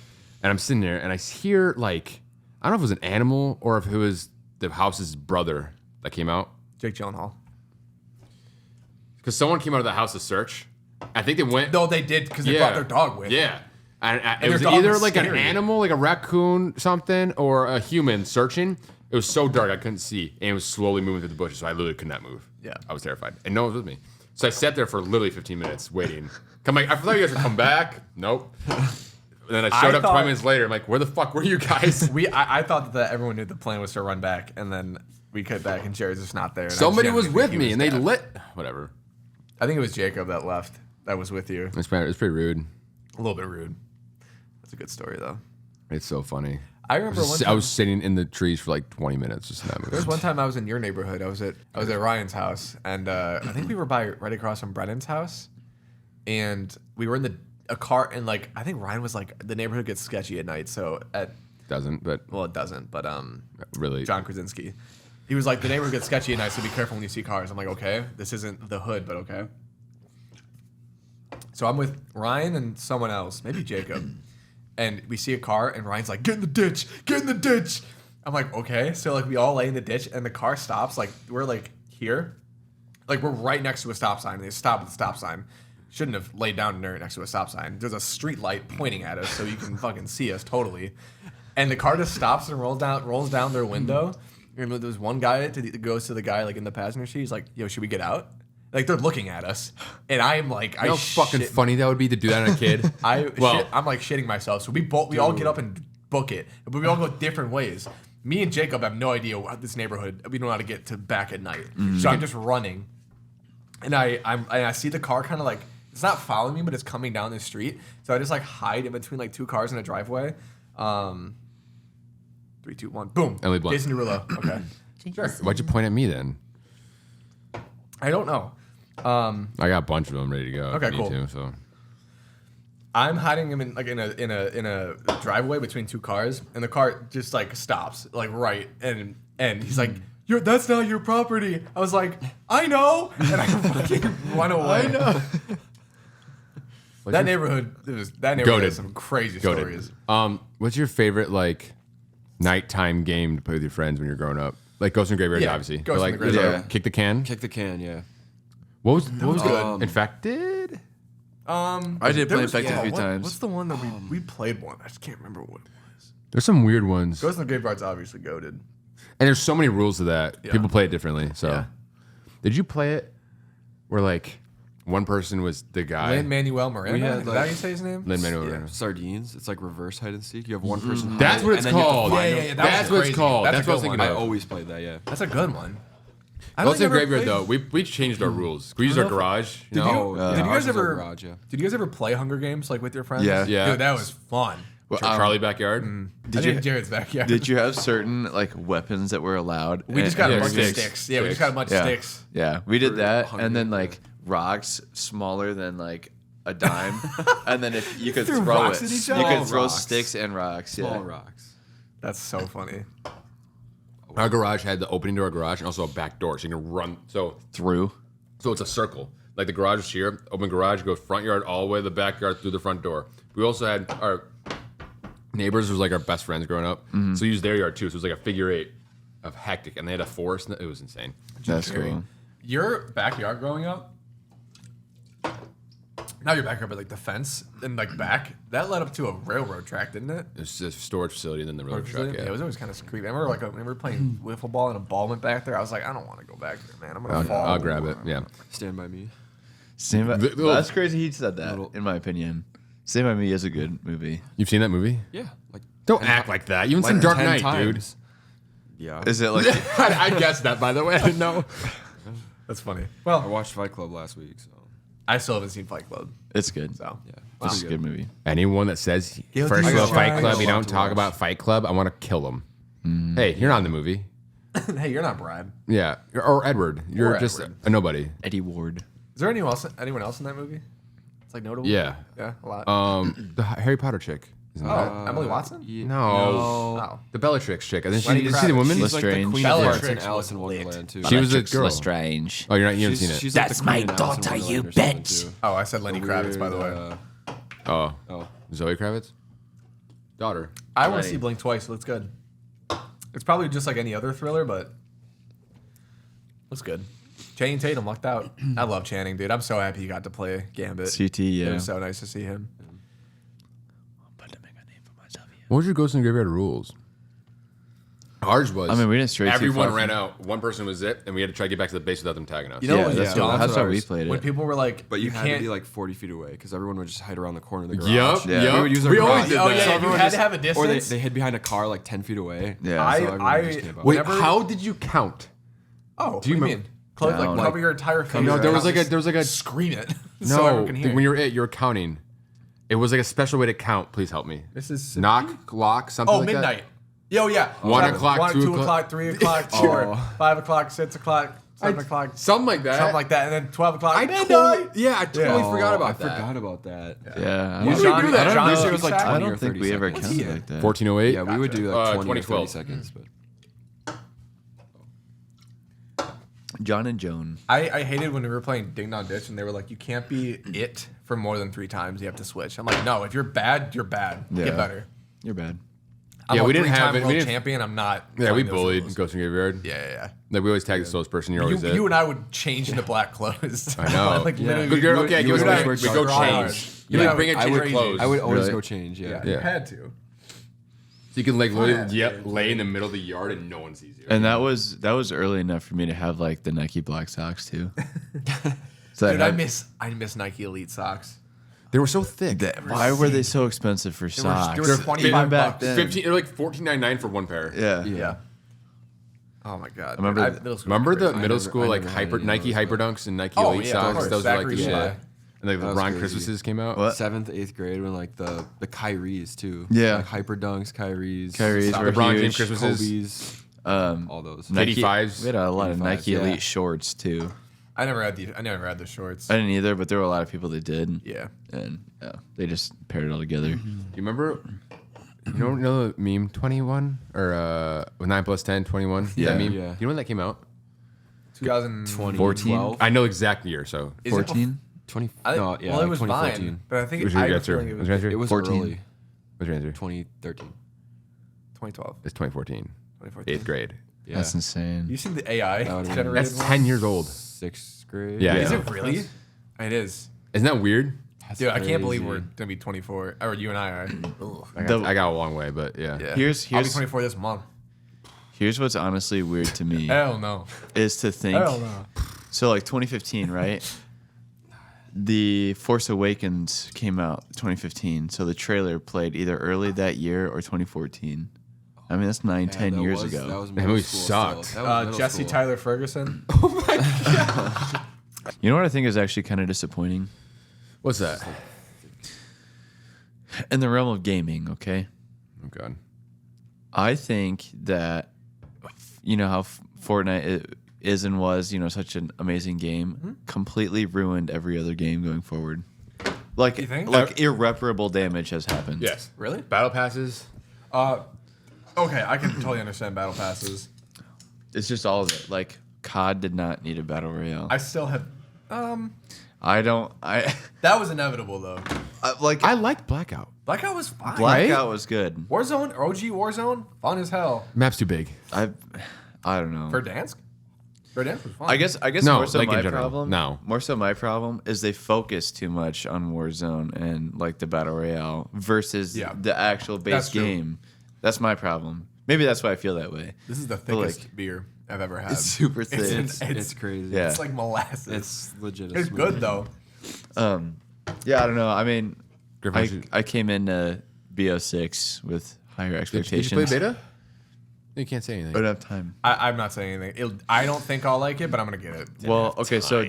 And I'm sitting there, and I hear like I don't know if it was an animal or if it was the house's brother that came out. Jake Gyllenhaal. Because someone came out of the house to search. I think they went. No, they did because they brought their dog with. Yeah. And it their was dog either was like an scary. animal, like a raccoon, something, or a human searching. It was so dark I couldn't see, and it was slowly moving through the bushes, so I literally could not move. Yeah. I was terrified, and no one was with me. So I sat there for literally 15 minutes waiting. I'm like, I thought you guys would come back. Nope. And then I showed up 20 minutes later. I'm like, where the fuck were you guys? I thought that everyone knew the plan was to run back, and then we cut back, and Jared's just not there. and I Somebody was genuinely with think he me, and they dead. lit. Whatever. I think it was Jacob that left. That was with you. It's pretty rude. A little bit rude. That's a good story though. It's so funny. I remember one I time, was sitting in the trees for like 20 minutes just not there was moving. one time I was in your neighborhood. I was at Ryan's house, and I think we were right across from Brennan's house, and we were in a car, and like I think Ryan was like, the neighborhood gets sketchy at night, so Doesn't, but it doesn't, but really. John Krasinski, he was like, the neighborhood gets sketchy at night, so be careful when you see cars. I'm like, okay, this isn't the hood, but okay. So I'm with Ryan and someone else, maybe Jacob. And we see a car, and Ryan's like, get in the ditch, get in the ditch. I'm like, okay. So, like, we all lay in the ditch, and the car stops. Like, we're, like, here. Like, we're right next to a stop sign. And they stop at the stop sign. Shouldn't have laid down there next to a stop sign. There's a street light pointing at us, so you can fucking see us totally. And the car just stops and rolls down their window. And there's one guy that goes to the guy, like, in the passenger seat. He's like, yo, should we get out? Like, they're looking at us. And I'm like, You know how fucking funny that would be to do that on a kid? I'm like shitting myself. So we all get up and book it, but we all go different ways. Me and Jacob have no idea what this neighborhood. We don't know how to get to back at night. So I'm just running, and I see the car kind of like, it's not following me, but it's coming down the street. So I just like hide in between like two cars in a driveway. 3, 2, 1, boom. Emily Blunt. Jason Derulo. Okay. Sure. Why'd you point at me then? I don't know. I got a bunch of them ready to go. Okay, Me cool. Too, so. I'm hiding him in a driveway between two cars, and the car just like stops, like right, and he's like, that's not your property. I was like, I know, and I fucking run away. I know. That neighborhood Goated. has some crazy stories. What's your favorite like nighttime game to play with your friends when you're growing up? Like Ghost in the Graveyard, Yeah, obviously. Ghost But, in like, the Graveyard. Yeah. Kick the can. Kick the can, yeah. What was good. Infected? I did play Infected a few times. What's the one that we played one? I just can't remember what it was. There's some weird ones. Ghost in the Graveyard's obviously goated. And there's so many rules to that. Yeah. People play it differently. So, Yeah. did you play it where like one person was the guy? Lin-Manuel Miranda. We had, Is that like- how you say his name? Lin-Manuel Yeah. Miranda. Sardines. It's like reverse hide and seek. You have one person. That's hide, what it's and then you have to called. find Yeah, them. yeah, that That's was what it's crazy. called. That's That's a what I was good thinking one. I of. always played that, yeah. That's a good one. I Ghost in the never Graveyard played- though, we changed our rules. We used our garage. You Did know? you, Oh, did you ours guys was our ever? garage, yeah. Did you guys ever play Hunger Games like with your friends? Yeah. Yeah. Dude, that was fun. Well, Charlie backyard. Did you Jared's backyard? Did you have certain like weapons that were allowed? We just got Yeah, a bunch sticks. of sticks. Yeah, we just got a bunch yeah. of sticks. Yeah, we did that, Hunger and then Games, like rocks smaller than like a dime, and then if you could Threw throw rocks it, at each you other? could Small throw rocks. sticks and rocks. Small Yeah, rocks. That's so funny. Our garage had the opening to our garage and also a back door, so you can run. So through. it's a circle. Like the garage is here, open garage, go front yard all the way to the backyard through the front door. We also had our neighbors was like our best friends growing up, so we used their yard too. So it was like a figure eight of hectic, and they had a forest. And it was insane. That's cool. Your backyard growing up, not your backyard, but like the fence and like back, that led up to a railroad track, didn't it? It was a storage facility, and then the road truck. Yeah, Yeah. it was always kind of creepy. I remember like when we were playing wiffle ball and a ball went back there. I was like, I don't want to go back there, man. I'm gonna fall. I'll grab it. Yeah. Stand by me. Stand by, The- that's crazy. He said that. Little- In my opinion, Stand by Me is a good movie. You've seen that movie? Yeah. Like Don't act like that. You haven't seen like Dark 10 Knight, times. Yeah. Is it like? I guessed that, by the way. I didn't know. That's funny. I Well, watched Fight Club last week, so I still haven't seen Fight Club, It's good. so yeah. It's a good movie. Anyone that says Guilty first as of Fight charged. Club, you I'll don't have to talk watch. about Fight Club, I want to kill them. Hey, you're not in the movie. hey, you're not Brad. Yeah. Or Edward. You're Or just Edward. a nobody. Eddie Ward. Is there anyone else in that movie? It's like notable. Yeah. Yeah, a lot. The Harry Potter chick. Isn't that? Emily Watson. No. Oh. The Bellatrix chick. I think Lenny did you see the Kravitz. woman? She's like the Lestrange. queen Bella of hearts in Trix Alice was in lit. Wonderland too. She was a Bellatrix girl. Lestrange. Oh, you haven't seen it. She's That's like the my queen in Alice in daughter, you Wonderland or something, bitch. too. Oh, I said Lenny Kravitz, by the way. Weird, Oh. oh. Zoe Kravitz? Daughter. I want to Lenny. see Blink twice. It looks good. It's probably just like any other thriller, but looks good. Channing Tatum lucked out. I love Channing, dude. I'm so happy he got to play Gambit. CT, It yeah. was so nice to see him. What was your Ghost in the Graveyard rules? Ours was. I mean, we didn't stray too Everyone far ran from- out. One person was it, and we had to try to get back to the base without them tagging us. You know Yeah, what was that's dumb? what- that's That's how what we was- played When it. people were like, But you had to can't. be like 40 feet away because everyone would just hide around the corner of the garage. Yup, Yeah. yup. We would use our We always garage. did Oh, that. yeah, So you everyone had to have a Or distance? they hid behind a car like 10 feet away. Yeah. So everyone just came out. Wait, Whenever- how did you count? Oh, Do you what remember- mean? Close, Down. like cover your entire face. No, there was like a Just there was like a scream it. no. so everyone can hear. When you were counting, it was like a special way to count. Please help me. Mississippi? Knock, lock, something. Oh, like midnight. Yo, yeah. 1 Seven, o'clock, 1, 2 2 o'clock. o'clock, 3 o'clock, Oh. 4, 5 o'clock, 6 o'clock, 7 o'clock, That. Something like that. something like that, and then 12 o'clock. I midnight. totally, I totally Yeah. forgot I about that. forgot about that. Yeah. Why did we do that? I don't John know. said it was like I 20 don't or think 30 we ever seconds. counted Yeah. like that. 1408. Yeah, we would do like 20 or 30 2012. seconds. But John and Joan. I hated when we were playing Ding Dong Ditch, and they were like, you can't be it for more than 3 times. You have to switch. I'm like, no, if you're bad, you're bad. Yeah. Get better. You're bad. I'm Yeah, a we didn't have 3-time it. We world didn't- champion. I'm not. Yeah, we playing those bullied rules. Ghost in the Graveyard. Yeah. Like we always tagged the slowest person. You're You, always it. you and I would change into black clothes. I know. like Yeah. literally. Good girl. you- Okay, you Ghost in and the I Graveyard. We go try change. hard. You Yeah, like bring a I change would- your clothes. I would always Really? go change. Yeah. Yeah, Yeah. you had to. So you can like literally lay in the middle of the yard and no one sees you. And that was early enough for me to have like the Nike black socks too. So Dude, I I had- miss Nike Elite socks. they were so thick. Why were they so expensive for socks? they were 25 Even back bucks. then. 15. They're like $14.99 for one pair. Yeah. Yeah. Oh my god. remember Dude, the- middle school Remember was the crazy. middle never- school I like never had any of Nike those, Hyper but- Dunks and Nike Oh, Elite yeah, of socks? course. Those were like Zachary, the shit. yeah. And like the That was Ron crazy. Christmases came out. What? 7th, 8th grade when like the Kyries too. Yeah. Like Hyper Dunks, Kyries. Kyries were LeBron James huge. Christmases. Kobe's. Um, All those. Nike- 85s. We had a lot of 85s, Nike yeah. Elite shorts too. I never had the shorts. I didn't either, but there were a lot of people that did. Yeah. And they just paired it all together. You remember? You know the meme 21 or 9 plus 10 21? Yeah. That meme. Yeah. You know when that came out? 2020. 14? I know the exact year. So Is it 14? 20. I, no, yeah, well, like it was 2014. Vine, but I think what's I your have a answer? feeling it What's was your answer? It was 14. early. What's your answer? 2013. 2012. It's 2014. 2014. 8th grade. Yeah. That's insane. You seen the AI That would've been- generated That's one? 10 years old. 6th grade. Yeah. Is Yeah. it really? It is. Isn't that weird? That's Dude, I can't believe crazy. we're gonna be 24, or you and I are. I got a long way, but yeah. Yeah. Here's- I'll be 24 this month. Here's what's honestly weird to me Hell no. is to think. Hell no. So like 2015, right? The Force Awakens came out 2015, so the trailer played either early that year or 2014. I mean, that's 9, Yeah, 10 that years was- ago. That was That middle movie school sucked. still. That was middle Jesse school. Tyler Ferguson. You know what I think is actually kind of disappointing? What's that? In the realm of gaming, okay? Oh, God. I think that, you know how Fortnite is and was, such an amazing game, completely ruined every other game going forward. Like, You think? like irreparable damage has happened. Yes. Really? Battle passes. Okay, I can totally understand battle passes. It's just all of it. Like, COD did not need a battle royale. I still have. That was inevitable though. I liked Blackout. Blackout was fine. Blackout was good. Warzone, OG Warzone, fun as hell. Map's too big. I don't know. Verdansk? Verdansk was fun. I guess No, more so like in my general, problem. no. More so my problem is they focus too much on Warzone and like the battle royale versus Yeah. the actual base That's true. game. That's my problem. Maybe that's why I feel that way. This is the But, like, thickest beer I've ever had. It's super thick. It's crazy. Yeah. It's like molasses. It's legit. It's good though. Yeah, I don't know. I mean, Griffin, I came into BO6 with higher did you expectations. play beta? You can't say anything. I don't have time. I'm not saying anything. I don't think I'll like it, but I'm gonna get it. Well, okay, so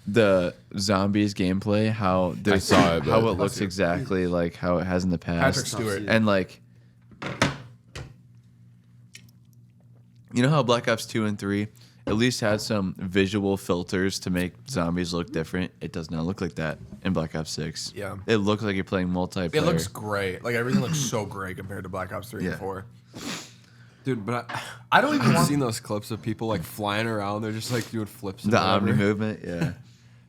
the zombies gameplay, how there's saw it, how but- it looks exactly like how it has in the past. Patrick Stewart. And like, you know how Black Ops 2 and 3 at least had some visual filters to make zombies look different? It does not look like that in Black Ops 6. Yeah. It looks like you're playing multiplayer. It looks great. Like everything looks so great compared to Black Ops 3 Yeah. and 4. Dude, but I don't even I've want. seen those clips of people like flying around. They're just like doing flips. And the whatever. Omni movement, yeah.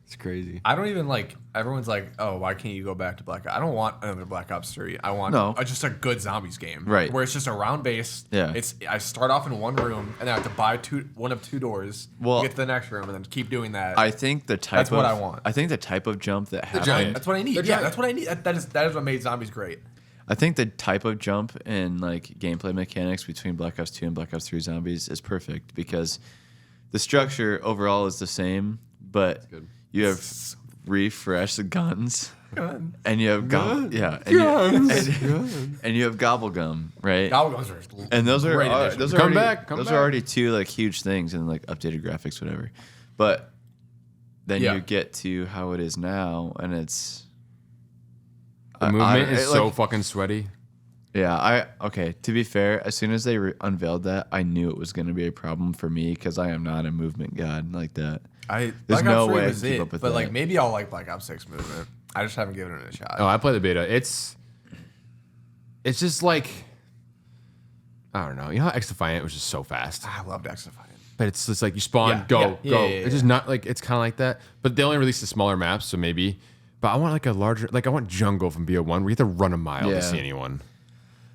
It's crazy. I don't even like. Everyone's like, "Oh, why can't you go back to Black Ops?" I don't want another Black Ops 3. I want No. just a good zombies game, Right. Where it's just a round base. Yeah. It's I start off in one room and I have to buy one of two doors. Well, get to the next room and then keep doing that. I think the type That's of what I want. I think the type of jump that happened. giant. That's what I need. They're Yeah, giant. that's what I need. That is what made zombies great. I think the type of jump and like gameplay mechanics between Black Ops 2 and Black Ops 3 Zombies is perfect because the structure overall is the same, but you have refreshed guns. And you have and you have gobblegum, right? Gobblegums are and those are great addition. those are Come already, back, those are already two like huge things and like updated graphics, whatever. But then you get to how it is now, and it's The movement is so fucking sweaty. Yeah, okay. To be fair, as soon as they unveiled that, I knew it was going to be a problem for me because I am not a movement god like that. There's Black no Ops 3 way I was can keep it, up with but that. like maybe I'll like Black Ops 6 movement. I just haven't given it a shot. Oh, I play the beta. It's just like I don't know. You know how X Defiant was just so fast, I loved X Defiant. but it's just like you spawn, go. It's just not like it's kind of like that. But they only released the smaller maps, so maybe. But I want like a larger, like I want jungle from BO1 where you have to run a mile to see anyone.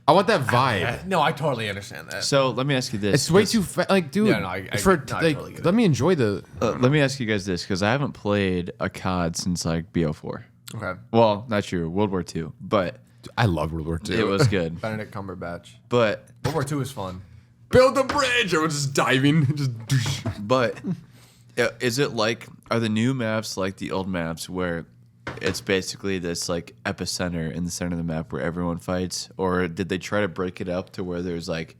I want that vibe. No, I totally understand that. So let me ask you this. It's way too like, dude. Yeah, no, I totally get it. let me enjoy the. Let me ask you guys this because I haven't played a COD since like BO4. Okay. Well, not true. World War II, but I love World War II. it was good. Benedict Cumberbatch. But World War II was fun. Build the bridge. Everyone's just diving. is it like are the new maps like the old maps where it's basically this like epicenter in the center of the map where everyone fights, or did they try to break it up to where there's like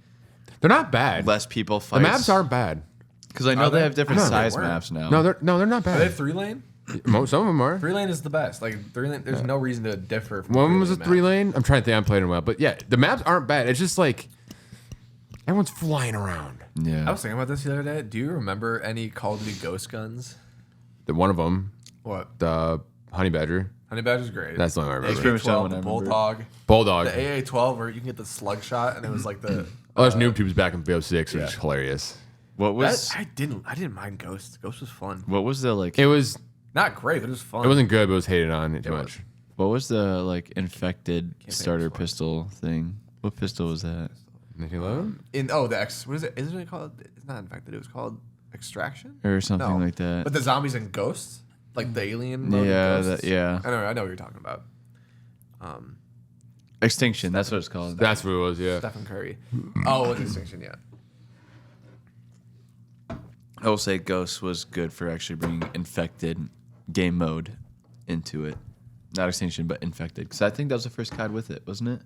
They're not bad. less people The fight? maps aren't bad. Because I know Are they they? have different I thought they size weren't. maps now. No, they're not Are they bad. 3-lane? Some of them are. 3-lane is the best. Like 3-lane, there's no reason to differ from One was a 3-lane map. 3-lane. I'm trying to think. I'm playing it well, but yeah, the maps aren't bad. It's just like everyone's flying around. Yeah. I was thinking about this the other day. Do you remember any Call of Duty Ghost guns? The one of them, What? the Honey Badger, Honey Badger's great. that's the one I the remember. pretty much the AK-12, one I the remember. Bulldog, Bulldog. the AA-12 where you can get the slug shot, and it was like the. Oh, there's noob tubes back in BO6, which is hilarious. What was I didn't mind Ghost. Ghost was fun. what was the like It was. Not great, but it was fun. It wasn't good, but it was hated on too much. what was the like infected think starter it was fun. pistol thing? What pistol was that? Anything low? The X. What is it? Isn't it called? It's not infected. It was called Extraction Or something No. like that. But the zombies and ghosts, like the alien. mode of Yeah, ghosts. yeah. I know what you're talking about. Extinction, that's what it's called. That's what it was. Yeah. Stephen Curry. Oh, it was Extinction. Yeah. I will say Ghost was good for actually bringing infected game mode into it. Not Extinction, but infected. Because I think that was the first COD with it, wasn't it?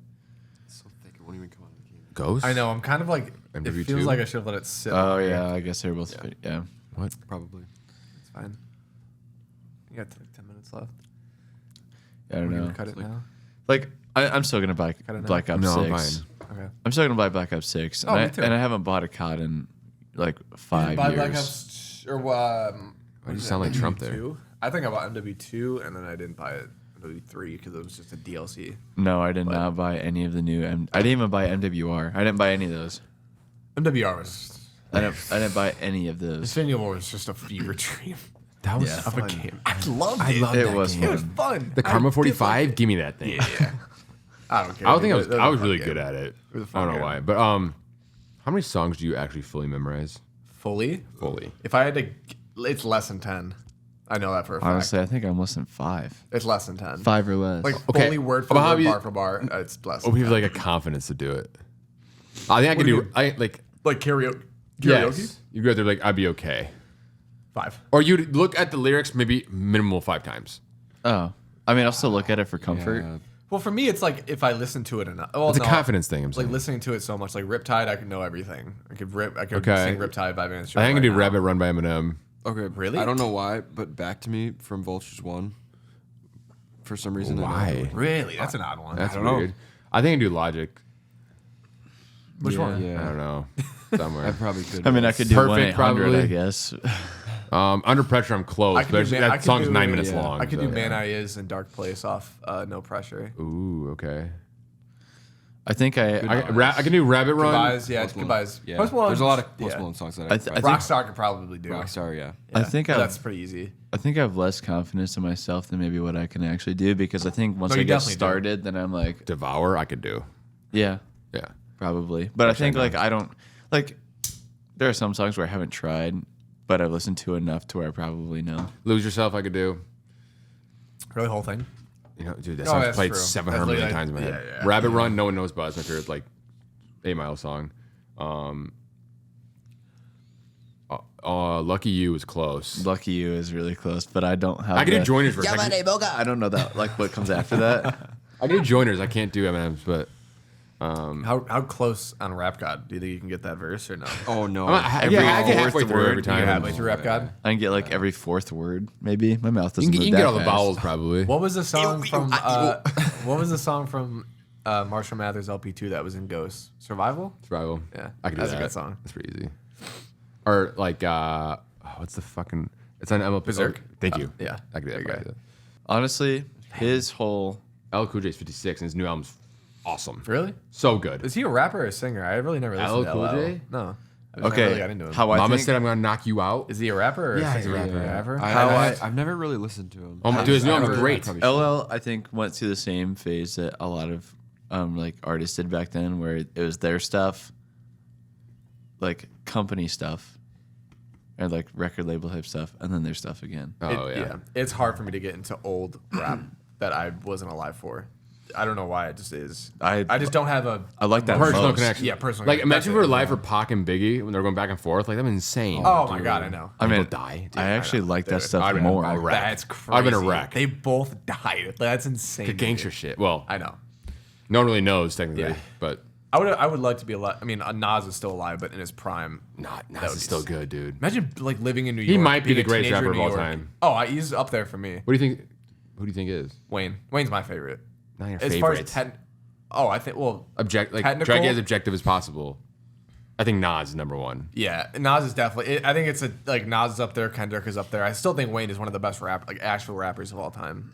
So thick, it won't even come out of the game. Ghost. I know. I'm kind of like. It MW2? feels like I should have let it sit. Oh, longer. yeah, I guess they were both. Yeah. What? Probably. It's fine. You got like 10 minutes left. I don't We're know. gonna cut it now. Like, I'm still going to buy Cut it now? Black Ops No, 6. I'm fine. Okay. I'm still going to buy Black Ops 6. Oh, and, me too. and I haven't bought a COD in like 5 Buy years. Black Ops or Why do you sound like Trump there? MW2? I think I bought MW2 and then I didn't buy it MW3 because it was just a DLC. No, I did not buy any of the new. I didn't even buy MWR. I didn't buy any of those. MWR was. I didn't buy any of those. Infinity War was just a fever dream That was Yeah. of a fun. game. I loved it. loved It that was game. It was fun. fun. The Karma I did 45. like Give me that thing. it. Yeah. I don't care. I don't think dude. I It was a fun really game. good at it. was a I fun don't know game. why, but how many songs do you actually fully memorize? Fully? Fully. If I had to, it's less than 10. I know that for a fact. Honestly, I think I'm less than 5. It's less than 10. 5 or less. Like Okay. fully word for But how word, you- bar for bar. It's less. Oh, than we have 10. like a confidence to do it. I think I can do you do. mean? I like. Like karaoke. Yes. You go there like I'd be okay. 5. Or you'd look at the lyrics maybe minimal 5 times. Oh, I mean, I'll still look at it for comfort. Yeah. Well, for me, it's like if I listen to it enough. Well, It's a no, confidence thing. I'm Like saying. listening to it so much, like Riptide, I could know everything. I could Okay. sing Riptide by Vance. I think I can do now. Rabbit Run by Eminem. Okay. Really? I don't know why, but Back to Me from Vultures 1. For some reason. I know Why? it. Really? That's an odd one. That's I don't know. weird. I think I can do Logic. Which one? Yeah. I don't know. I Somewhere. probably could. I mean, I could do Perfect, 1-800, probably. I guess. Under Pressure, I'm close. I could But do I that could song's do- 9 minutes yeah. long. I could so. do Man I Is and Dark Place off No Pressure. Ooh, okay. I think I I can do Rabbit Run. Goodbyes, yeah, Post Malone. Goodbyes. Yeah. Post Malone, There's a lot of Post yeah. Malone songs that I I, th- I think- Rockstar could probably do. Rockstar, yeah. I think but I've- that's pretty easy. I think I have less confidence in myself than maybe what I can actually do because I think once No, I you get definitely do. started, then I'm like, Devour, I could do. yeah, Yeah. probably. But I think know. like I don't like. There are some songs where I haven't tried, but I've listened to enough to where I probably know. Lose Yourself, I could do. Really, whole thing. You know, dude, that Oh, song's that's played true. 700 million That's times in my like- head. yeah. Rabbit Run, no one knows about. It's my favorite, like, 8 Mile song. Lucky You is close. Lucky You is really close, but I don't have. I can do the- Joiners verse. I don't know that. Like what comes after that. I can do Joiners. I can't do Eminem's, but How close on Rap God do you think you can get that verse or no? Oh no. I get halfway fourth through word every you time. You have like through Rap God. I can get like every fourth word, maybe. My mouth You doesn't can, move you can get that all the fast. vowels probably. What was the song from? What was the song from Marshall Mathers LP2 that was in Ghost? Survival. Survival. Yeah, I can do that's that. a good song. That's pretty easy. Or like, what's the fucking? It's on MLP. Berserk? Thank you. Yeah. I can do There you that. go. Honestly, his whole LL Cool J's 56 and his new album's awesome. Really? So good. Is he a rapper or a singer? I really never listened LL to Cool LL. J? No. I just never okay. really got into him. How I Mama think said I'm gonna knock you out. Is he a rapper or Yeah, a he's a singer? rapper. Rapper? I've never really listened to him. Oh my, dude, his new album's never- great. Probably should. LL, I think, went through the same phase that a lot of like artists did back then, where it was their stuff, like company stuff, and like record label type stuff, and then their stuff again. Oh yeah. It's hard for me to get into old rap that I wasn't alive for. I don't know why. It just is. I just don't have a. I like that Personal most. connection. Yeah, personal Like connection. imagine if we That's were it. live for Pac and Biggie when they were going back and forth. Like that'd be insane. Oh my god, I know. I mean, People die. Dude, I actually like that Dude, stuff I'd been more. a wreck. That's crazy. I've been a wreck. They both died. That's insane. The gangster shit. Well, I know. no one really knows technically, Yeah. but I would like to be alive. I mean, Nas is still alive, but in his prime. Nas would is be still sick. good, dude. Imagine like living in New York. He might be being the a greatest teenager rapper in of all New York. time. Oh, he's up there for me. What do you think? Who do you think is? Wayne. Wayne's my favorite. Not your As favorite. far as I think well, Like technical? try to get as objective as possible. I think Nas is number one. yeah, Nas is definitely. I think it's like Nas is up there, Kendrick is up there. I still think Wayne is one of the best actual rappers of all time.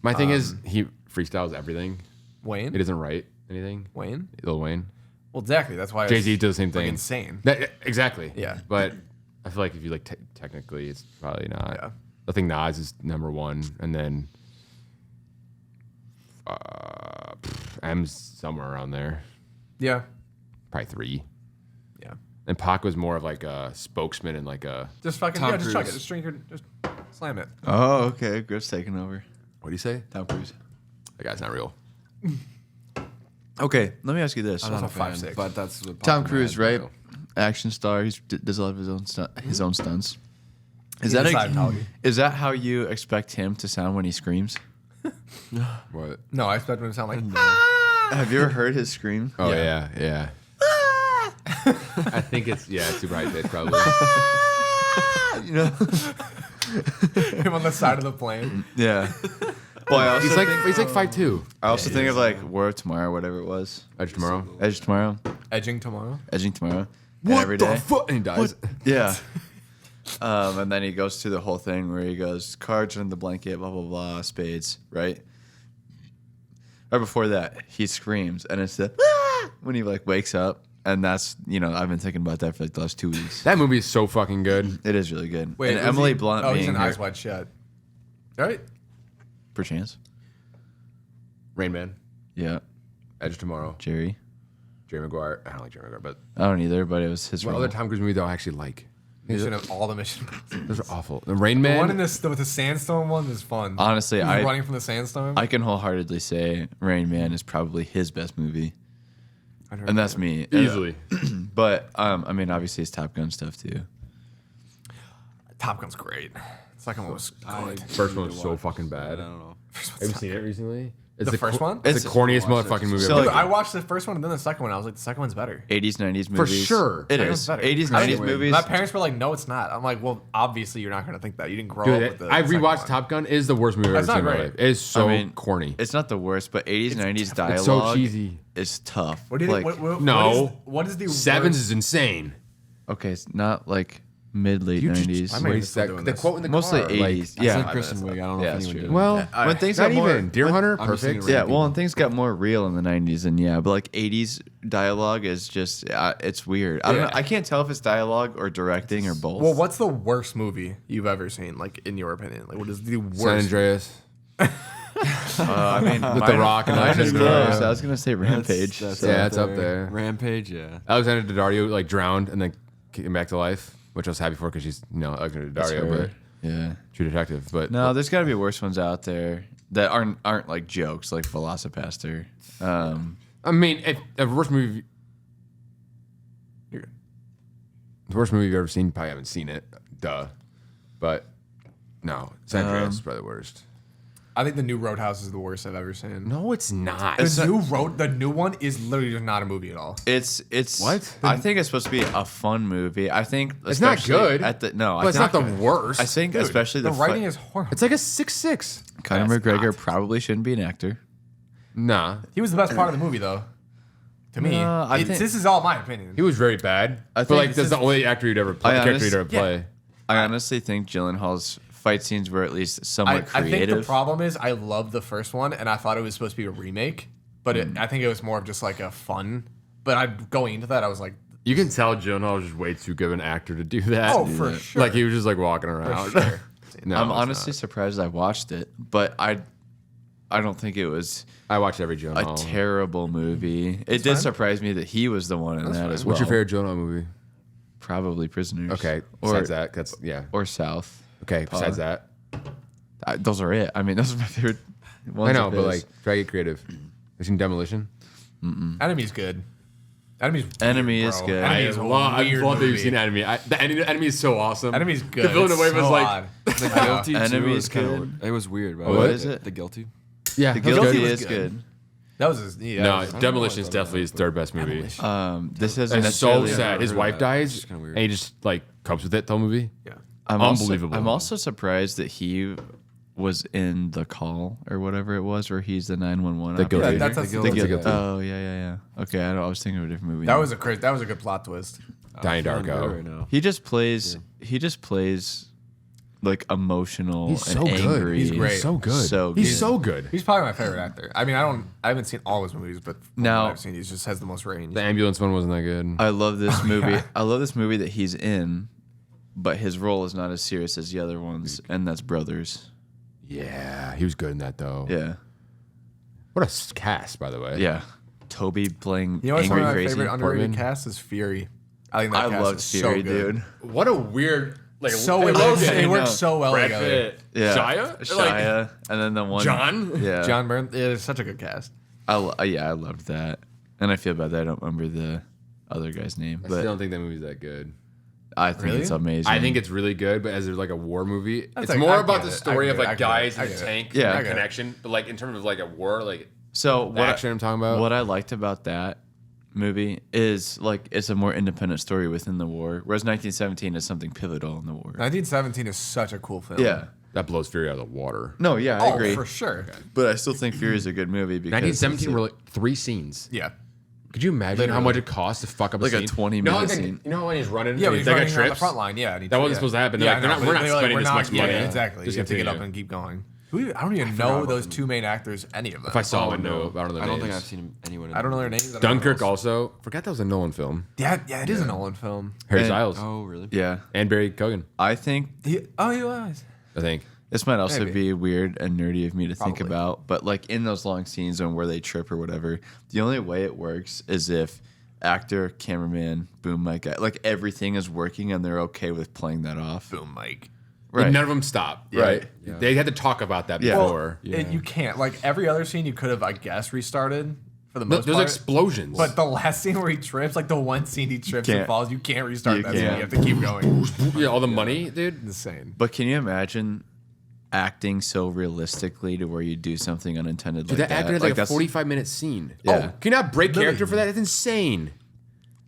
My thing is he freestyles everything. Wayne. He doesn't write anything. Wayne. Lil Wayne. Well, exactly. That's why Jay Z it's, does the same like, thing. insane. Exactly. Yeah. But I feel like if you like technically, it's probably not. Yeah. I think Nas is number one, and then M's somewhere around there, Yeah. probably 3. Yeah. And Pac was more of like a spokesman and like a. Just fucking Tom just chug it. Cruise. Just drink your. Just slam it. Oh, okay. Griff's taking over. What do you say? Tom Cruise. That guy's not real. Okay, let me ask you this. I'm not a Also fan, 5'6". but that's what Tom popped in my Cruise, head. right? Action star. He does a lot of his own stunts. Is He's a that Scientology. is that how you expect him to sound when he screams? What? No, I expect him to sound like. Have you ever heard his scream? Oh yeah. I think it's super high pitch probably. You know? him on the side of the plane. Yeah. Well, I also he's like 5'2". I also think of like War of Tomorrow, whatever it was. Edge tomorrow. Edge Tomorrow, Edging tomorrow. Edging Tomorrow, and every day. fuck? And he dies. Yeah. And then he goes through the whole thing where he goes cards under the blanket, blah blah blah, spades, right? Right before that, he screams, and it's the when he like wakes up, and that's I've been thinking about that for like the last 2 weeks. That movie is so fucking good. It is really good. Wait, and was Emily he- Blunt Oh, he's being in her, Eyes Wide Shut. Right. perchance. Rain Man. Yeah, Edge tomorrow. Jerry. Jerry Maguire. I don't like Jerry Maguire, but I don't either, but it was his what role. other Tom Cruise movie though I actually like? Mission of all the Mission. Those are awful. The Rain The Man. one in this with the sandstorm one is fun. Honestly, He's I running from the sandstorm. can wholeheartedly say Rain Man is probably his best movie, I'd heard and that's that. me. Easily. But I mean, obviously, it's Top Gun stuff too. Top Gun's great. Second one was good. First one was so fucking bad. I don't know. Have you seen it recently? It's The first one? It's the corniest Watched it. motherfucking movie So, ever. Dude, I watched the first one and then the second one. I was like, the second one's better. 80s, 90s For movies. sure. It Second is. one's better. 80s, I 90s mean, movies. My parents were like, no, it's not. I'm like, well, obviously you're not going to think that. You didn't grow Dude, up with the I second rewatched one. Top Gun. It is the worst movie I've ever That's seen not in my great. life. It is so I mean, corny. It's not the worst, but 80s, 90s dialogue It's so cheesy. is tough. What do you think? Like, No. What is the Sevens worst- is insane. okay, it's not like mid-late You 90s. just, I might even still doing the this. quote in the Mostly car, 80s. Like, Yeah. It's like Kristen Wiig. I don't know Yeah, if that's anyone true. did it. well, when things not got more, even. Deer Hunter, I'm just perfect. thinking yeah, Ranking. well, when things got more real in the 90s, and yeah, but like 80s dialogue is just it's weird. I don't know. I can't tell if it's dialogue or directing or both. Well, what's the worst movie you've ever seen? Like in your opinion, like what is the worst? San Andreas. I mean, With The Rock and mine is Alexander close. Daddario. I was gonna say Rampage. That's so- Yeah, it's up there. Rampage, yeah. Alexander Daddario like drowned and then came back to life, which I was happy for because she's Alexander That's Daddario. her. But Yeah. True Detective. But No, there's got to be worse ones out there that aren't like jokes, like Velocipaster. I mean, if the worst movie, the worst movie you've ever seen, you probably haven't seen it. Duh. But no, San Andreas is probably the worst. I think the new Roadhouse is the worst I've ever seen. No, it's not. The new one is literally just not a movie at all. It's What? I think it's supposed to be a fun movie. I think It's not especially good. But it's not the worst. I think especially The the writing is horrible. It's like a 6-6. Conor That's McGregor not. probably shouldn't be an actor. Nah, He was the best part of the movie, though. To me, No, I think- this is all my opinion. he was very bad. I But think like, this that's is- the only actor you'd ever play. I Character you'd honest- ever play. I honestly think Gyllenhaal's fight scenes were at least I somewhat think creative. the problem is I loved the first one, and I thought it was supposed to be a remake, but I think it was more of just like a fun. But going into that, I was like, You can tell Gyllenhaal was just way too good of an actor to do that. oh, for sure. Like he was just like walking around. For sure. No, I'm it's honestly surprised I watched it, but I don't think it was not. I watched every a Gyllenhaal. terrible movie. It did surprise me that he was the one in that as well. What's your favorite Gyllenhaal movie? Probably Prisoners. Okay, or besides that, that's yeah. or South. Okay, besides that, Those are it. I mean, those are my favorite ones. I know, of but his. like, try to get creative. Have you seen Demolition? Enemy's good. Enemy's Enemy weird, is bro. good. Enemy I is a love weird that you've movie. seen Enemy. The enemy is so awesome. Enemy's good. The Villeneuve It's was so like, odd. The Guilty too Enemy was is kind good. of. It was weird. By What the way. is it? The Guilty. yeah, The that's Guilty good. is good. That was his. Yeah, No, I don't know Demolition is what's definitely his third best movie. This isn't It's so necessarily. sad. His heard of wife that. dies, It's kinda weird. and he just like copes with it the whole movie. Yeah. Unbelievable. I'm also surprised that he was in The Call or whatever it was, where he's the 911. The Guilty. operator. That's a- The that's a Guilty. Guilty. Oh yeah. Okay, I was thinking of a different movie. That now. was a crazy. That was a good plot twist. Donnie Feeling good Darko. right now. He just plays. He just plays like emotional He's and so good. angry. He's great. So good. So He's good. so good. He's probably my favorite actor. I mean, I haven't seen all his movies, but from Now- what I've seen, he just has the most range. The ambulance one wasn't that good. I love this movie. yeah. I love this movie that he's in, but his role is not as serious as the other ones, and that's Brothers. Yeah, he was good in that though. Yeah, What a cast, by the way. yeah. Toby playing You know what's one angry of my crazy. favorite underrated Portman? casts is Fury. I think that I cast loved is Fury, so good. dude. What a weird like. So hey, it Logan, works, I it know. works so well Brad together. Pitt, Yeah, Shia, like, Shia, and then the one John. Yeah, John Byrne. It is such a good cast. I loved that, and I feel bad that I don't remember the other guy's name, I still but don't think that movie's that good. I think Really? it's amazing. I think it's really good, but as like a war movie, That's it's like- more I about get the it. story I of get it. I like get it. guys I in a get it. tank, Yeah. and I get it. connection. But like in terms of like a war, like so. the action I'm talking about. What I liked about that movie is like it's a more independent story within the war, whereas 1917 is something pivotal in the war. 1917 is such a cool film. Yeah. that blows Fury out of the water. No, yeah, I Oh, agree. for sure. But I still think Fury is a good movie because 1917 it's were like 3 scenes. Yeah. Could you imagine how much it costs to fuck up Like a a scene? 20-minute like, scene. You know when he's running? Yeah, and but he's they got running on the trips? front line. Yeah, and he- That wasn't yeah. supposed to happen. Yeah, They're like, I know, we're but not they were like, spending we're this not- much money. Yeah, exactly. Just You have to get up continue. and keep going. I don't even forgot know about those them. two main actors, any of them. If I saw Oh, one, no. no, I don't know their I don't names. think I've seen anyone. I don't know their names. I don't know Dunkirk who else. also. Forgot that was a Nolan film. Yeah, it is a Nolan film. Harry And- Styles Oh really? Yeah. and Barry Keoghan, I think He was. I think. this might also Maybe. be weird and nerdy of me to think Probably. about, but like in those long scenes and where they trip or whatever, the only way it works is if actor, cameraman, boom mic guy, like everything is working and they're okay with playing that off. Boom, Mike. Like, Right. none of them stop. Yeah. Right. Yeah. They had to talk about that Yeah. before. You can't. Like every other scene, you could have, I guess, restarted for the most There's part. explosions. But the last scene where he trips, like the one scene he trips and Can't. falls, you can't restart You that scene. can't. You have to keep going. yeah, all the money, dude. Insane. But can you imagine acting so realistically to where you do something unintended Dude, like that actor had like a 45-minute scene. Yeah. Oh, can you not break Literally. character for that? That's insane.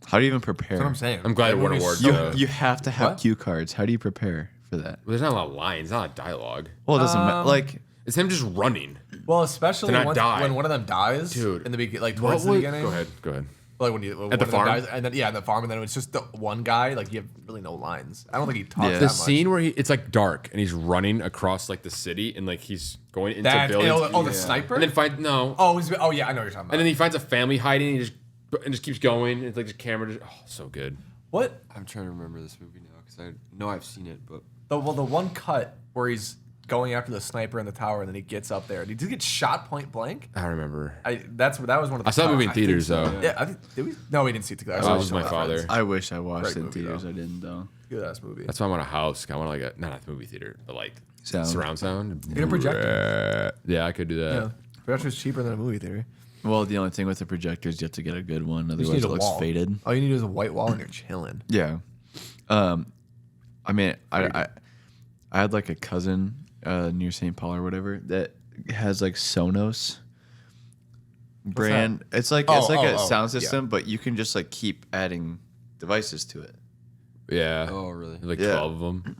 How do you even prepare? That's what I'm saying. I'm glad That it won movie's awards, so though. good. You have to have What? cue cards. How do you prepare for that? Well, there's not a lot of lines, not a lot of dialogue. Well, it doesn't matter. Like, It's him just running. Well, especially To not once, die. when one of them dies, Dude. in the beginning, like What towards the was- beginning. Go ahead. Like when one the of them farm? dies, and then yeah, the farm, and then it's just the one guy. Like you have really no lines. I don't think he talks Yeah. that The much. scene where it's like dark and he's running across like the city and like he's going into That buildings. the sniper. And then no. oh, yeah, I know what you're talking about. And then he finds a family hiding and he just keeps going. It's like the camera just so good. what? I'm trying to remember this movie now because I know I've seen it, but The one cut where he's going after the sniper in the tower, and then he gets up there. Did he get shot point blank? I don't remember. That was one of the. I saw the movie in cuts. theast theaters I think though. so. Yeah, I think, did we? No, we didn't see it together. I Oh, saw it was my with father. friends. I wish I watched Great it in movie, theaters. though. I didn't though. Good ass movie. That's why I want a house. I want like not a movie theater, but like Sound. surround sound. Get a projector. Yeah, I could do that. Yeah. Projector's cheaper than a movie theater. Well, the only thing with the projector is you have to get a good one, You just otherwise need it a looks wall. faded. All you need is a white wall and you're chilling. Yeah. I mean, I had like a cousin near St. Paul or whatever that has like Sonos brand. It's like a sound system, but you can just like keep adding devices to it. Yeah. Oh, really? Like Yeah. 12 of them.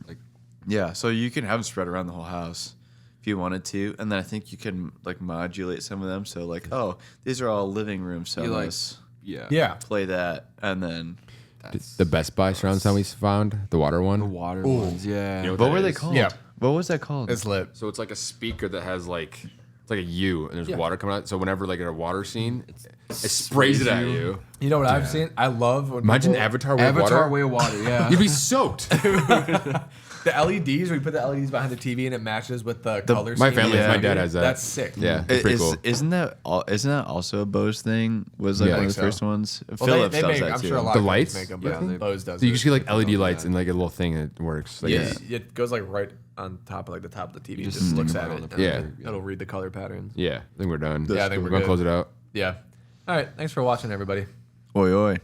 Yeah, so you can have them spread around the whole house if you wanted to, and then I think you can like modulate some of them. So like, oh, these are all living room Sonos. Yeah. Play that, and then The Best Buy surround sound we found, the water one. The water ones, yeah. You know what that were they is? called? Yeah. What was that called? It's lit. So it's like a speaker that has like it's like a U and there's water coming out. So whenever like in a water scene, it sprays it at you. You know what I've seen? I love when Imagine people, Avatar with Avatar water. Way of Water, yeah. You'd be soaked. the LEDs, where you put the LEDs behind the TV and it matches with the color My scheme. family, Yeah. my dad has that. That's sick. Yeah, it's pretty cool. Isn't that also a Bose thing? Was like Yeah. I one of think the so. first ones. Well, Philips they does make, that I'm too. sure a lot The of companies lights? make them, Yeah, but Bose does. So you just it. get like LED lights and like a little thing that works. Like, Yeah. It goes like right on top of like the top of the TV. just Just looks stick at them it. around and the Yeah. It'll read the color patterns. Yeah, I think we're done. Yeah, I think we're we're gonna good. close it out. Yeah. All right. Thanks for watching, everybody. Oi oi.